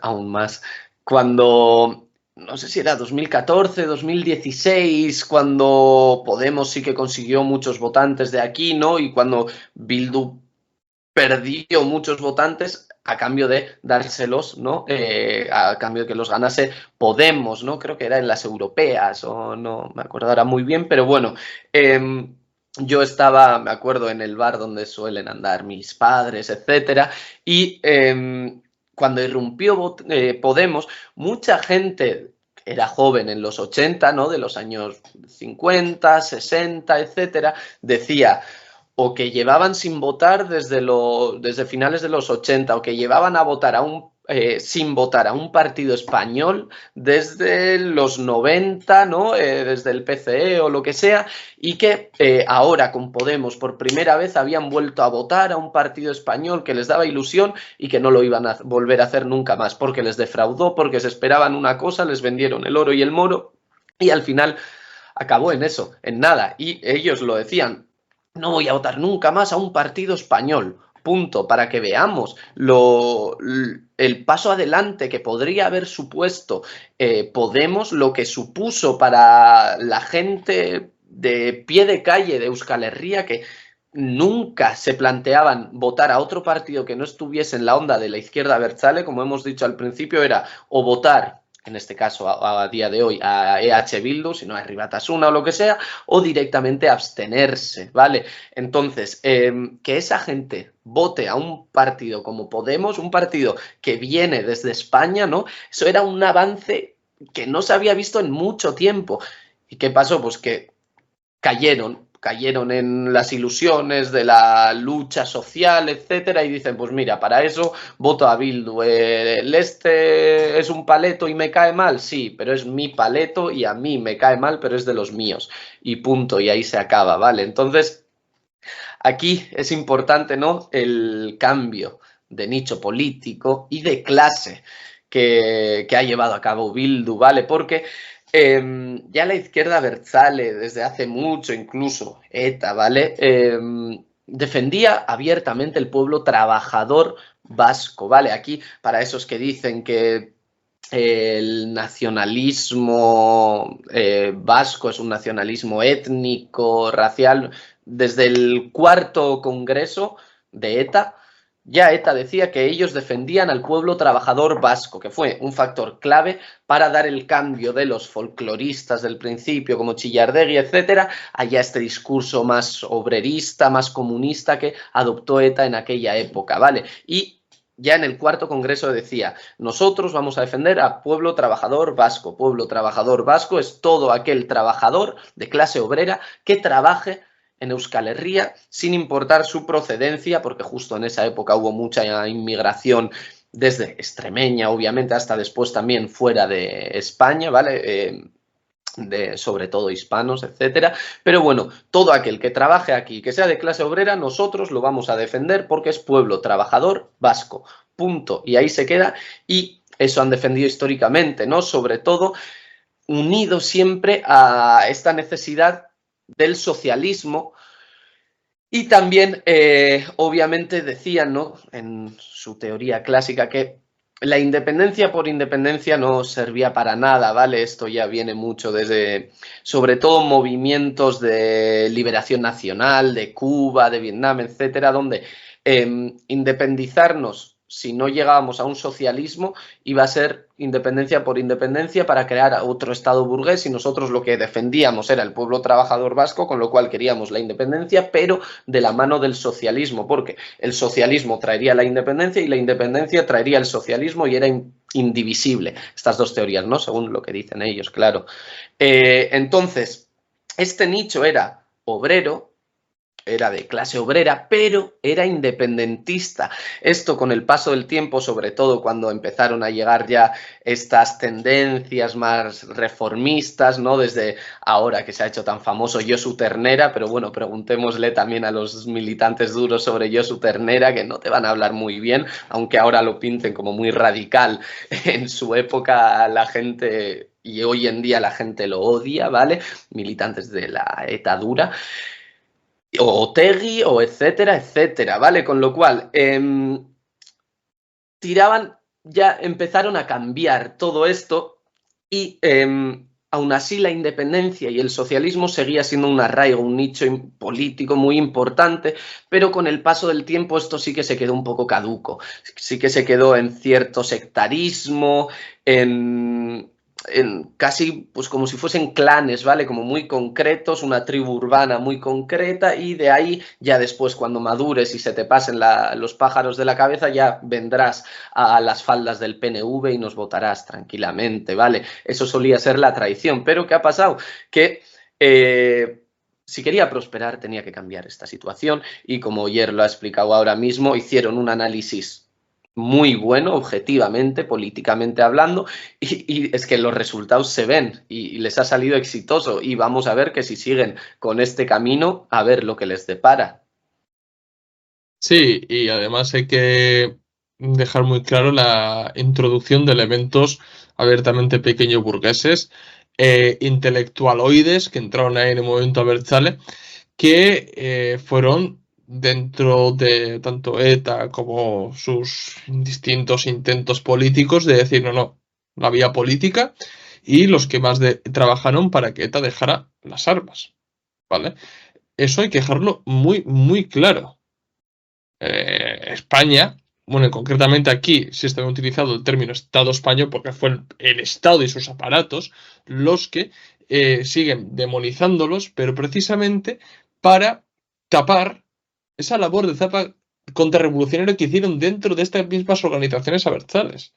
aún más, cuando, no sé si era 2014, 2016, cuando Podemos sí que consiguió muchos votantes de aquí, ¿no? Y cuando Bildu perdió muchos votantes a cambio de dárselos, ¿no? A cambio de que los ganase Podemos, ¿no? Creo que era en las europeas, o no me acuerdo ahora muy bien, pero bueno, yo estaba, me acuerdo, en el bar donde suelen andar mis padres, etcétera, y cuando irrumpió Podemos, mucha gente era joven en los 80, ¿no? De los años 50, 60, etcétera, decía o que llevaban sin votar desde finales de los 80, o que llevaban a votar sin votar a un partido español desde los 90, ¿no? Desde el PCE o lo que sea, y que ahora con Podemos por primera vez habían vuelto a votar a un partido español que les daba ilusión y que no lo iban a volver a hacer nunca más, porque les defraudó, porque se esperaban una cosa, les vendieron el oro y el moro, y al final acabó en eso, en nada. Y ellos lo decían, no voy a votar nunca más a un partido español. Punto, para que veamos el paso adelante que podría haber supuesto Podemos, lo que supuso para la gente de pie de calle de Euskal Herria, que nunca se planteaban votar a otro partido que no estuviese en la onda de la izquierda abertzale, como hemos dicho al principio, era o votar, en este caso a día de hoy, a EH Bildu, si no a Herri Batasuna o lo que sea, o directamente abstenerse, ¿vale? Entonces, que esa gente vote a un partido como Podemos, un partido que viene desde España, ¿no? Eso era un avance que no se había visto en mucho tiempo. ¿Y qué pasó? Pues que cayeron en las ilusiones de la lucha social, etcétera, y dicen, pues mira, para eso voto a Bildu. ¿El este es un paleto y me cae mal? Sí, pero es mi paleto y a mí me cae mal, pero es de los míos. Y punto, y ahí se acaba, ¿vale? Entonces, aquí es importante, ¿no?, el cambio de nicho político y de clase que ha llevado a cabo Bildu, ¿vale? Porque ya la izquierda abertzale, desde hace mucho, incluso ETA, ¿vale? Defendía abiertamente el pueblo trabajador vasco, ¿vale? Aquí, para esos que dicen que el nacionalismo vasco es un nacionalismo étnico, racial, desde el cuarto congreso de ETA, ya ETA decía que ellos defendían al pueblo trabajador vasco, que fue un factor clave para dar el cambio de los folcloristas del principio, como Chillardegui, etcétera, a ya este discurso más obrerista, más comunista que adoptó ETA en aquella época, ¿vale? Y ya en el cuarto congreso decía, nosotros vamos a defender a pueblo trabajador vasco. Pueblo trabajador vasco es todo aquel trabajador de clase obrera que trabaje en Euskal Herria sin importar su procedencia, porque justo en esa época hubo mucha inmigración desde extremeña, obviamente, hasta después también fuera de España, ¿vale? Sobre todo hispanos, etcétera. Pero bueno, todo aquel que trabaje aquí, que sea de clase obrera, nosotros lo vamos a defender porque es pueblo trabajador vasco. Punto. Y ahí se queda. Y eso han defendido históricamente, ¿no? Sobre todo unido siempre a esta necesidad del socialismo. Y también, obviamente, decían, ¿no?, en su teoría clásica, que la independencia por independencia no servía para nada, ¿vale? Esto ya viene mucho desde, sobre todo, movimientos de liberación nacional, de Cuba, de Vietnam, etcétera, donde independizarnos, si no llegábamos a un socialismo, iba a ser independencia por independencia para crear otro estado burgués, y nosotros lo que defendíamos era el pueblo trabajador vasco, con lo cual queríamos la independencia, pero de la mano del socialismo, porque el socialismo traería la independencia y la independencia traería el socialismo, y era indivisible. Estas dos teorías, ¿no?, según lo que dicen ellos, claro. Entonces, este nicho era obrero, era de clase obrera, pero era independentista. Esto, con el paso del tiempo, sobre todo cuando empezaron a llegar ya estas tendencias más reformistas, ¿no?, desde ahora que se ha hecho tan famoso Josu Ternera, pero bueno, preguntémosle también a los militantes duros sobre Josu Ternera, que no te van a hablar muy bien, aunque ahora lo pinten como muy radical. En su época la gente, y hoy en día la gente lo odia, ¿vale? Militantes de la ETA dura, o Otegi, o etcétera, etcétera, ¿vale? Con lo cual, tiraban, ya empezaron a cambiar todo esto, y aún así la independencia y el socialismo seguía siendo un arraigo, un nicho político muy importante, pero con el paso del tiempo esto sí que se quedó un poco caduco, sí que se quedó en cierto sectarismo, en casi pues como si fuesen clanes, ¿vale? Como muy concretos, una tribu urbana muy concreta, y de ahí ya después, cuando madures y se te pasen los pájaros de la cabeza, ya vendrás a las faldas del PNV y nos votarás tranquilamente, ¿vale? Eso solía ser la tradición, pero ¿qué ha pasado? Que si quería prosperar tenía que cambiar esta situación, y como Oyer lo ha explicado ahora mismo, hicieron un análisis muy bueno, objetivamente, políticamente hablando, y es que los resultados se ven y les ha salido exitoso y vamos a ver que si siguen con este camino, a ver lo que les depara. Sí, y además hay que dejar muy claro la introducción de elementos abiertamente pequeños burgueses, intelectualoides que entraron ahí en el movimiento Abertzale, que fueron dentro de tanto ETA como sus distintos intentos políticos de decir no, no, la vía política y los que más trabajaron para que ETA dejara las armas, ¿vale? Eso hay que dejarlo muy, muy claro. España, bueno, concretamente aquí sí está utilizado el término Estado español porque fue el Estado y sus aparatos los que siguen demonizándolos, pero precisamente para tapar esa labor de zapa contrarrevolucionaria que hicieron dentro de estas mismas organizaciones abertzales,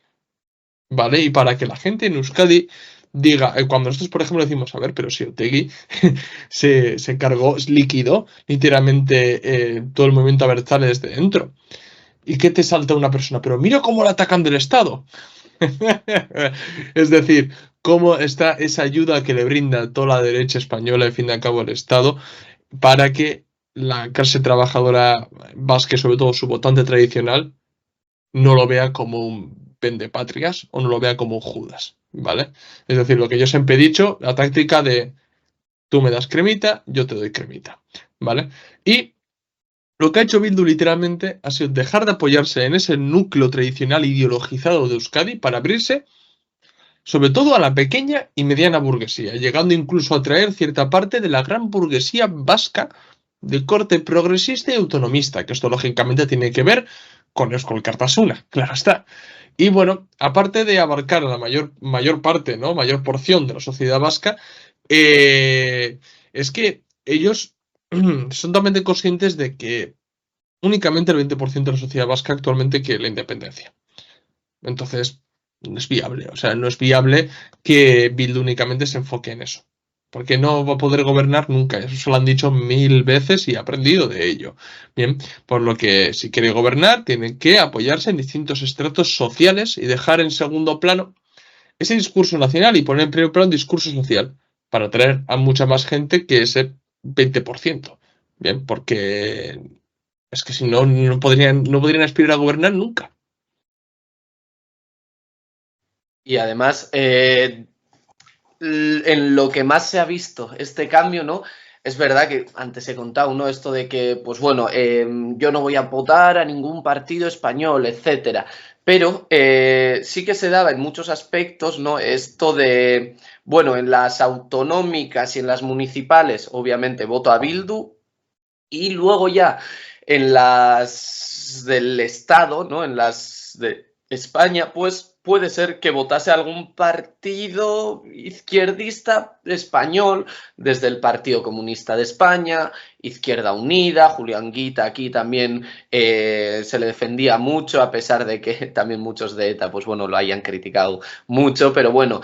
¿vale? Y para que la gente en Euskadi diga, cuando nosotros, por ejemplo, decimos, a ver, pero si Otegi se cargó, liquidó literalmente todo el movimiento abertzale desde dentro. ¿Y qué te salta una persona? Pero mira cómo la atacan del Estado. Es decir, cómo está esa ayuda que le brinda toda la derecha española, al fin y al cabo, el Estado, para que la clase trabajadora vasca, sobre todo su votante tradicional, no lo vea como un vendepatrias o no lo vea como un Judas, ¿vale? Es decir, lo que yo siempre he dicho, la táctica de tú me das cremita, yo te doy cremita, ¿vale? Y lo que ha hecho Bildu literalmente ha sido dejar de apoyarse en ese núcleo tradicional ideologizado de Euskadi para abrirse sobre todo a la pequeña y mediana burguesía, llegando incluso a atraer cierta parte de la gran burguesía vasca de corte progresista y autonomista, que esto lógicamente tiene que ver con Euskal Kartasuna, claro está. Y bueno, aparte de abarcar a la mayor parte, ¿no? Mayor porción de la sociedad vasca, es que ellos son totalmente conscientes de que únicamente el 20% de la sociedad vasca actualmente quiere la independencia. Entonces, no es viable. O sea, no es viable que Bildu únicamente se enfoque en eso. Porque no va a poder gobernar nunca. Eso se lo han dicho 1000 veces y ha aprendido de ello. Bien, por lo que si quiere gobernar, tiene que apoyarse en distintos estratos sociales y dejar en segundo plano ese discurso nacional y poner en primer plano un discurso social para atraer a mucha más gente que ese 20%. Bien, porque es que si no, no podrían aspirar a gobernar nunca. Y además, en lo que más se ha visto este cambio, ¿no? Es verdad que antes he contado, ¿no? Esto de que, pues bueno, yo no voy a votar a ningún partido español, etcétera. Pero sí que se daba en muchos aspectos, ¿no? Esto de, bueno, en las autonómicas y en las municipales, obviamente voto a Bildu, y luego ya en las del Estado, ¿no? En las de España, pues puede ser que votase algún partido izquierdista español, desde el Partido Comunista de España, Izquierda Unida, Julián Guita aquí también se le defendía mucho, a pesar de que también muchos de ETA, pues bueno, lo hayan criticado mucho, pero bueno,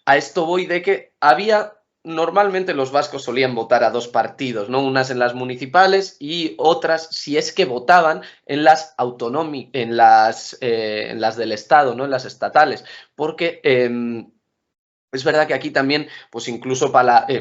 a esto voy de que había normalmente los vascos solían votar a dos partidos, ¿no? Unas en las municipales y otras, si es que votaban, en las autonómicas, en las del Estado, ¿no? En las estatales. Porque es verdad que aquí también, pues incluso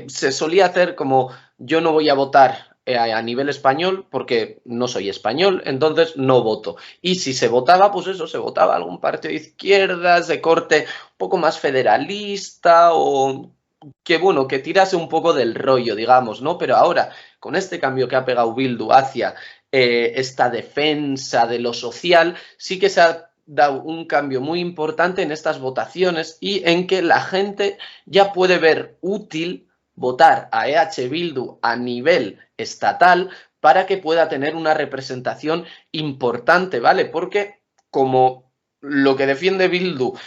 se solía hacer como yo no voy a votar a nivel español porque no soy español, entonces no voto. Y si se votaba, pues eso, se votaba algún partido de izquierdas, de corte un poco más federalista o que bueno, que tirase un poco del rollo, digamos, ¿no? Pero ahora, con este cambio que ha pegado Bildu hacia esta defensa de lo social, sí que se ha dado un cambio muy importante en estas votaciones y en que la gente ya puede ver útil votar a EH Bildu a nivel estatal para que pueda tener una representación importante, ¿vale? Porque como lo que defiende Bildu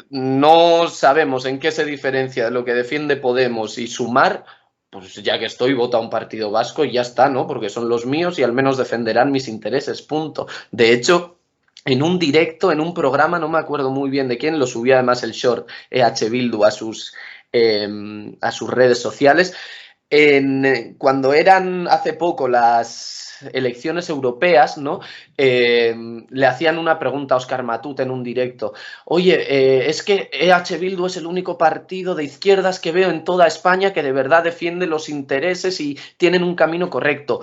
no sabemos en qué se diferencia de lo que defiende Podemos y Sumar, pues ya que estoy, vota a un partido vasco y ya está, ¿no? Porque son los míos y al menos defenderán mis intereses, punto. De hecho, en un directo, en un programa, no me acuerdo muy bien de quién, lo subió además el short EH Bildu a sus redes sociales, cuando eran hace poco las elecciones europeas, ¿no? Le hacían una pregunta a Óscar Matute en un directo. Oye, es que EH Bildu es el único partido de izquierdas que veo en toda España que de verdad defiende los intereses y tienen un camino correcto.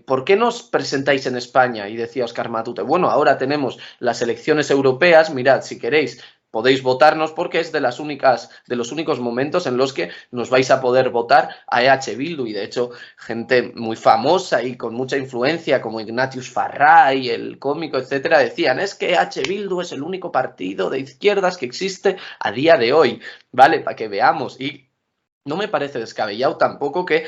¿Por qué nos presentáis en España? Y decía Óscar Matute, bueno, ahora tenemos las elecciones europeas, mirad, si queréis, podéis votarnos porque es de los únicos momentos en los que nos vais a poder votar a EH Bildu, y de hecho gente muy famosa y con mucha influencia como Ignatius Farray, el cómico, etcétera, decían, es que EH Bildu es el único partido de izquierdas que existe a día de hoy, ¿vale? Para que veamos. Y no me parece descabellado tampoco que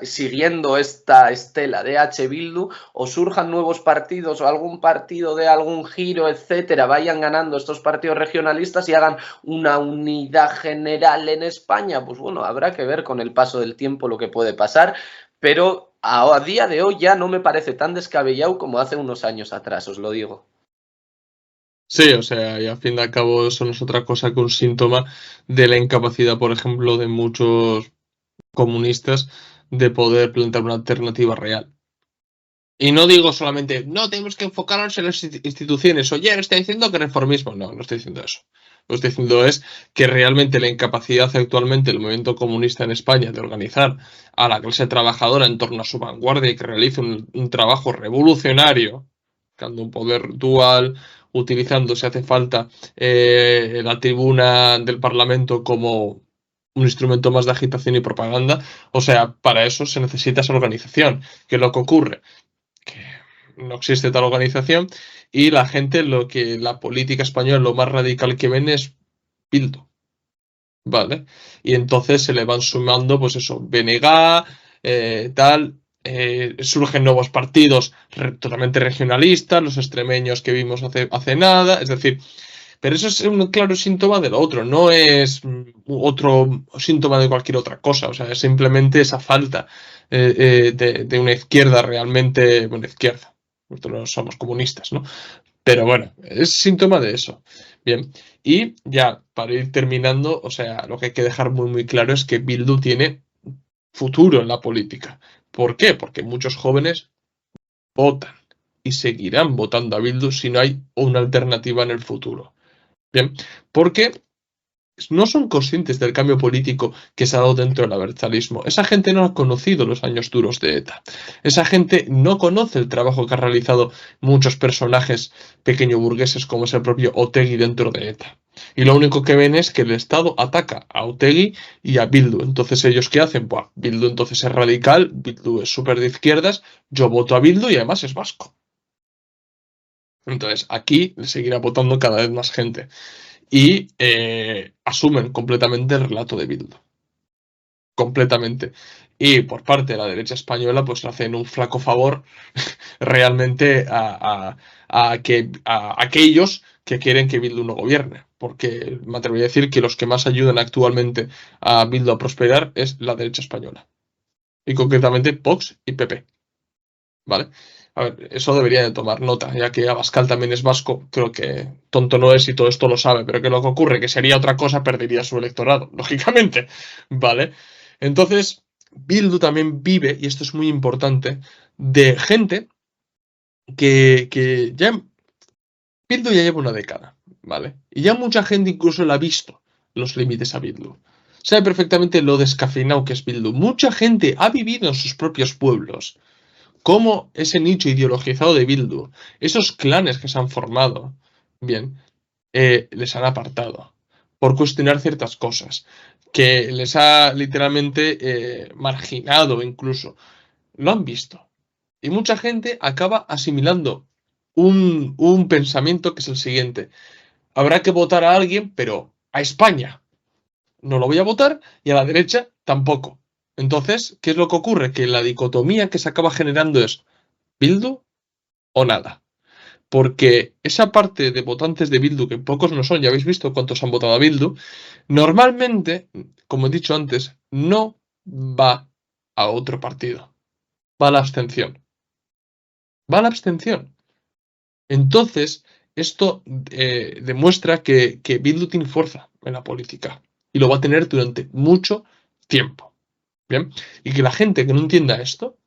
siguiendo esta estela de EH Bildu o surjan nuevos partidos o algún partido de algún giro, etcétera, vayan ganando estos partidos regionalistas y hagan una unidad general en España. Pues bueno, habrá que ver con el paso del tiempo lo que puede pasar, pero a día de hoy ya no me parece tan descabellado como hace unos años atrás, os lo digo. Sí, o sea, y al fin y al cabo eso no es otra cosa que un síntoma de la incapacidad, por ejemplo, de muchos comunistas de poder plantear una alternativa real. Y no digo solamente, no, tenemos que enfocarnos en las instituciones. Oye, ¿está diciendo que reformismo? No, no estoy diciendo eso. Lo que estoy diciendo es que realmente la incapacidad actualmente del movimiento comunista en España de organizar a la clase trabajadora en torno a su vanguardia y que realice un trabajo revolucionario, buscando un poder dual, utilizando, si hace falta, la tribuna del Parlamento como un instrumento más de agitación y propaganda. O sea, para eso se necesita esa organización. ¿Qué es lo que ocurre? Que no existe tal organización y la gente la política española lo más radical que ven es Bildu, ¿vale? Y entonces se le van sumando, pues eso, BNG, tal, surgen nuevos partidos totalmente regionalistas, los extremeños que vimos hace nada, es decir, pero eso es un claro síntoma de lo otro, no es otro síntoma de cualquier otra cosa, o sea, es simplemente esa falta de una izquierda realmente, bueno, izquierda, nosotros no somos comunistas, ¿no? Pero bueno, es síntoma de eso. Bien, y ya para ir terminando, o sea, lo que hay que dejar muy muy claro es que Bildu tiene futuro en la política. ¿Por qué? Porque muchos jóvenes votan y seguirán votando a Bildu si no hay una alternativa en el futuro. Bien, porque no son conscientes del cambio político que se ha dado dentro del abertzalismo. Esa gente no ha conocido los años duros de ETA. Esa gente no conoce el trabajo que han realizado muchos personajes pequeño burgueses como es el propio Otegi dentro de ETA. Y lo único que ven es que el Estado ataca a Otegi y a Bildu. Entonces, ¿ellos qué hacen? Buah, Bildu entonces es radical, Bildu es súper de izquierdas, yo voto a Bildu y además es vasco. Entonces, aquí seguirá votando cada vez más gente y asumen completamente el relato de Bildu. Completamente. Y por parte de la derecha española, pues le hacen un flaco favor realmente a aquellos que quieren que Bildu no gobierne. Porque me atrevería a decir que los que más ayudan actualmente a Bildu a prosperar es la derecha española. Y concretamente Vox y PP. ¿Vale? A ver, eso debería de tomar nota, ya que Abascal también es vasco, creo que tonto no es y todo esto lo sabe, pero que lo que ocurre, que sería otra cosa, perdería su electorado, lógicamente, ¿vale? Entonces, Bildu también vive, y esto es muy importante, de gente que ya, Bildu ya lleva una década, ¿vale? Y ya mucha gente incluso le ha visto los límites a Bildu. Sabe perfectamente lo descafeinado que es Bildu. Mucha gente ha vivido en sus propios pueblos cómo ese nicho ideologizado de Bildu, esos clanes que se han formado, bien, les han apartado por cuestionar ciertas cosas, que les ha literalmente marginado incluso. Lo han visto. Y mucha gente acaba asimilando un pensamiento que es el siguiente. Habrá que votar a alguien, pero a España no lo voy a votar y a la derecha tampoco. Entonces, ¿qué es lo que ocurre? Que la dicotomía que se acaba generando es Bildu o nada. Porque esa parte de votantes de Bildu, que pocos no son, ya habéis visto cuántos han votado a Bildu, normalmente, como he dicho antes, no va a otro partido. Va a la abstención. Va a la abstención. Entonces, esto demuestra que Bildu tiene fuerza en la política y lo va a tener durante mucho tiempo. Bien, y que la gente que no entienda esto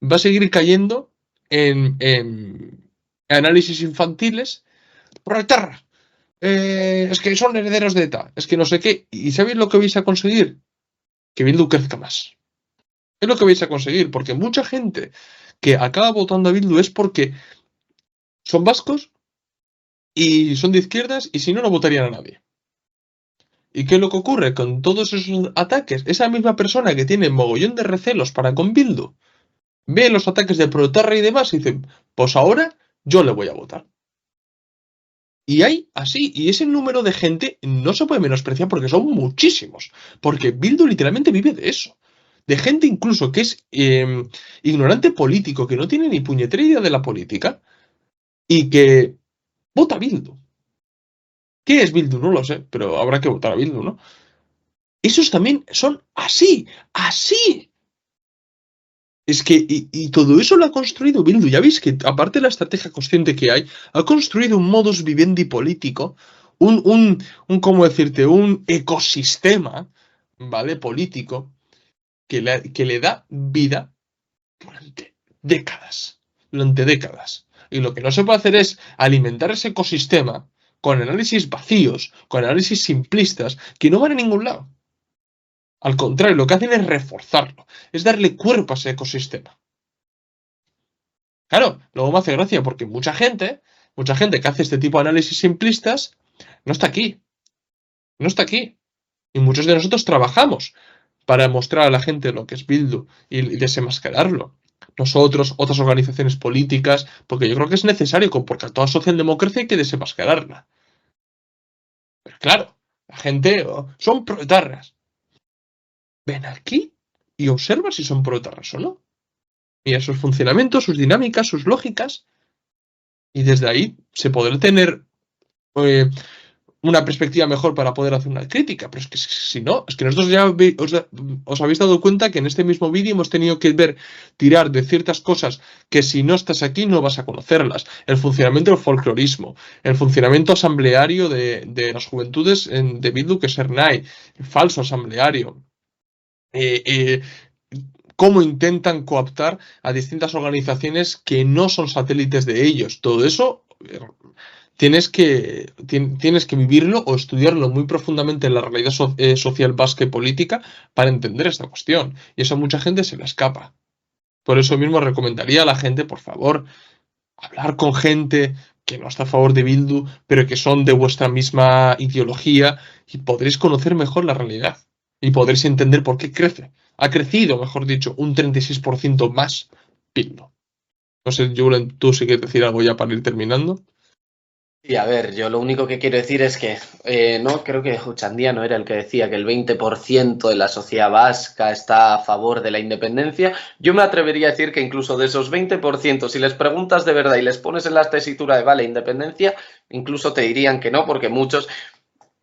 va a seguir cayendo en análisis infantiles. ¡Proetarra! Es que son herederos de ETA, es que no sé qué. ¿Y sabéis lo que vais a conseguir? Que Bildu crezca más. Es lo que vais a conseguir, porque mucha gente que acaba votando a Bildu es porque son vascos y son de izquierdas y si no, no votarían a nadie. ¿Y qué es lo que ocurre con todos esos ataques? Esa misma persona que tiene mogollón de recelos para con Bildu ve los ataques de Proetarra y demás y dice, pues ahora yo le voy a votar. Y hay así, y ese número de gente no se puede menospreciar porque son muchísimos. Porque Bildu literalmente vive de eso. De gente incluso que es ignorante político, que no tiene ni puñetera idea de la política y que vota a Bildu. ¿Qué es Bildu? No lo sé, pero habrá que votar a Bildu, ¿no? Esos también son así, así. Es que, y todo eso lo ha construido Bildu. Ya veis que, aparte de la estrategia consciente que hay, ha construido un modus vivendi político, ¿cómo decirte? Un ecosistema, ¿vale? Político, que le da vida durante décadas. Durante décadas. Y lo que no se puede hacer es alimentar ese ecosistema con análisis vacíos, con análisis simplistas, que no van a ningún lado. Al contrario, lo que hacen es reforzarlo, es darle cuerpo a ese ecosistema. Claro, luego me hace gracia porque mucha gente que hace este tipo de análisis simplistas, no está aquí, no está aquí. Y muchos de nosotros trabajamos para mostrar a la gente lo que es Bildu y desenmascararlo. Nosotros, otras organizaciones políticas, porque yo creo que es necesario, porque a toda socialdemocracia hay que desenmascararla. Pero claro, la gente son proetarras. Ven aquí y observa si son proetarras o no. Mira sus funcionamientos, sus dinámicas, sus lógicas, y desde ahí se podrá tener eh, una perspectiva mejor para poder hacer una crítica. Pero es que si no, es que nosotros ya os habéis dado cuenta que en este mismo vídeo hemos tenido que tirar de ciertas cosas que si no estás aquí no vas a conocerlas. El funcionamiento del folclorismo, el funcionamiento asambleario de las juventudes de Bildu, que es Ernai, el falso asambleario. Eh, cómo intentan cooptar a distintas organizaciones que no son satélites de ellos. Todo eso tienes que vivirlo o estudiarlo muy profundamente en la realidad social vasca y política para entender esta cuestión. Y eso a mucha gente se le escapa. Por eso mismo recomendaría a la gente, por favor, hablar con gente que no está a favor de Bildu, pero que son de vuestra misma ideología y podréis conocer mejor la realidad y podréis entender por qué crece. Ha crecido, mejor dicho, un 36% más Bildu. No sé, Julen, tú si quieres decir algo ya para ir terminando. Y a ver, yo lo único que quiero decir es que, no, creo que Uchandiano era el que decía que el 20% de la sociedad vasca está a favor de la independencia. Yo me atrevería a decir que incluso de esos 20%, si les preguntas de verdad y les pones en la tesitura de vale, independencia, incluso te dirían que no, porque muchos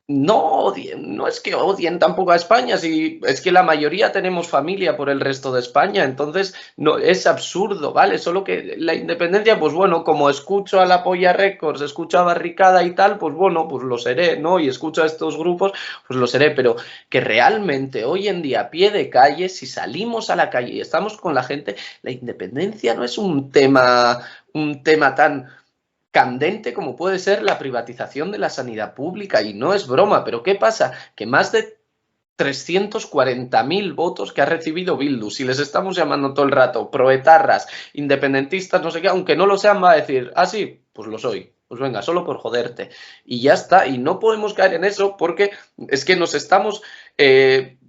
no odien, no es que odien tampoco a España, si es que la mayoría tenemos familia por el resto de España, entonces no es absurdo, ¿vale? Solo que la independencia, pues bueno, como escucho a la Polla Records, escucho a Barricada y tal, pues bueno, pues lo seré, ¿no? Y escucho a estos grupos, pues lo seré, pero que realmente hoy en día a pie de calle, si salimos a la calle y estamos con la gente, la independencia no es un tema tan candente como puede ser la privatización de la sanidad pública, y no es broma, pero ¿qué pasa? Que más de 340.000 votos que ha recibido Bildu, si les estamos llamando todo el rato proetarras, independentistas, no sé qué, aunque no lo sean, va a decir, ah, sí, pues lo soy. Pues venga, solo por joderte. Y ya está, y no podemos caer en eso porque es que nos estamos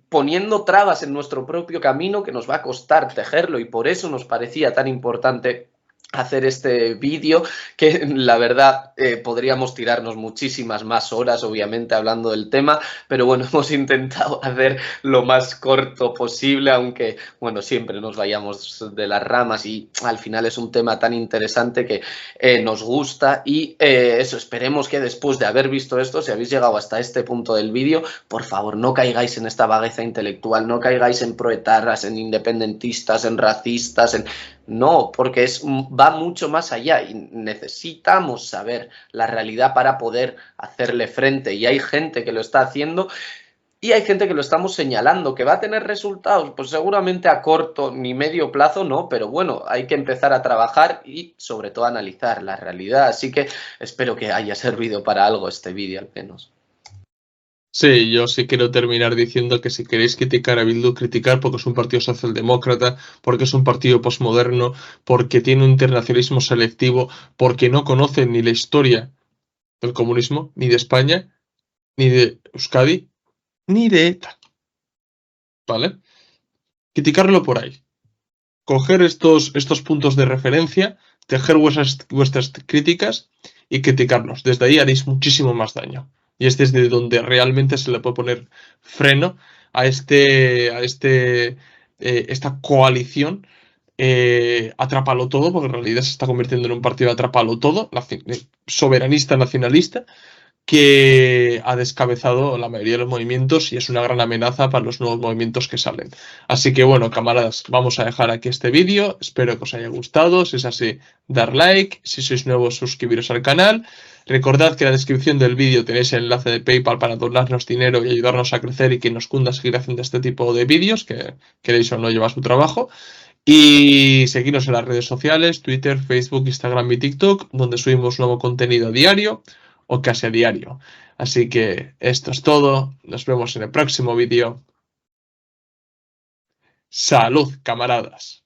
poniendo trabas en nuestro propio camino que nos va a costar tejerlo, y por eso nos parecía tan importante hacer este vídeo, que la verdad podríamos tirarnos muchísimas más horas, obviamente, hablando del tema, pero bueno, hemos intentado hacer lo más corto posible, aunque, bueno, siempre nos vayamos de las ramas y al final es un tema tan interesante que nos gusta y eso, esperemos que después de haber visto esto, si habéis llegado hasta este punto del vídeo, por favor, no caigáis en esta vagueza intelectual, no caigáis en proetarras, en independentistas, en racistas, no, porque va mucho más allá y necesitamos saber la realidad para poder hacerle frente, y hay gente que lo está haciendo y hay gente que lo estamos señalando, que va a tener resultados, pues seguramente a corto ni medio plazo no, pero bueno, hay que empezar a trabajar y sobre todo analizar la realidad, así que espero que haya servido para algo este vídeo al menos. Sí, yo sí quiero terminar diciendo que si queréis criticar a Bildu, criticar porque es un partido socialdemócrata, porque es un partido posmoderno, porque tiene un internacionalismo selectivo, porque no conoce ni la historia del comunismo, ni de España, ni de Euskadi, ni de ETA, ¿vale? Criticarlo por ahí. Coger estos puntos de referencia, tejer vuestras críticas y criticarlos. Desde ahí haréis muchísimo más daño. Y es desde donde realmente se le puede poner freno a esta coalición atrápalo todo, porque en realidad se está convirtiendo en un partido atrápalo todo, soberanista nacionalista, que ha descabezado la mayoría de los movimientos y es una gran amenaza para los nuevos movimientos que salen. Así que bueno, camaradas, vamos a dejar aquí este vídeo, espero que os haya gustado, si es así, dar like, si sois nuevos, suscribiros al canal. Recordad que en la descripción del vídeo tenéis el enlace de PayPal para donarnos dinero y ayudarnos a crecer y que nos cunda seguir haciendo este tipo de vídeos, que queréis o no lleva su trabajo. Y seguirnos en las redes sociales, Twitter, Facebook, Instagram y TikTok, donde subimos nuevo contenido a diario o casi a diario. Así que esto es todo. Nos vemos en el próximo vídeo. ¡Salud, camaradas!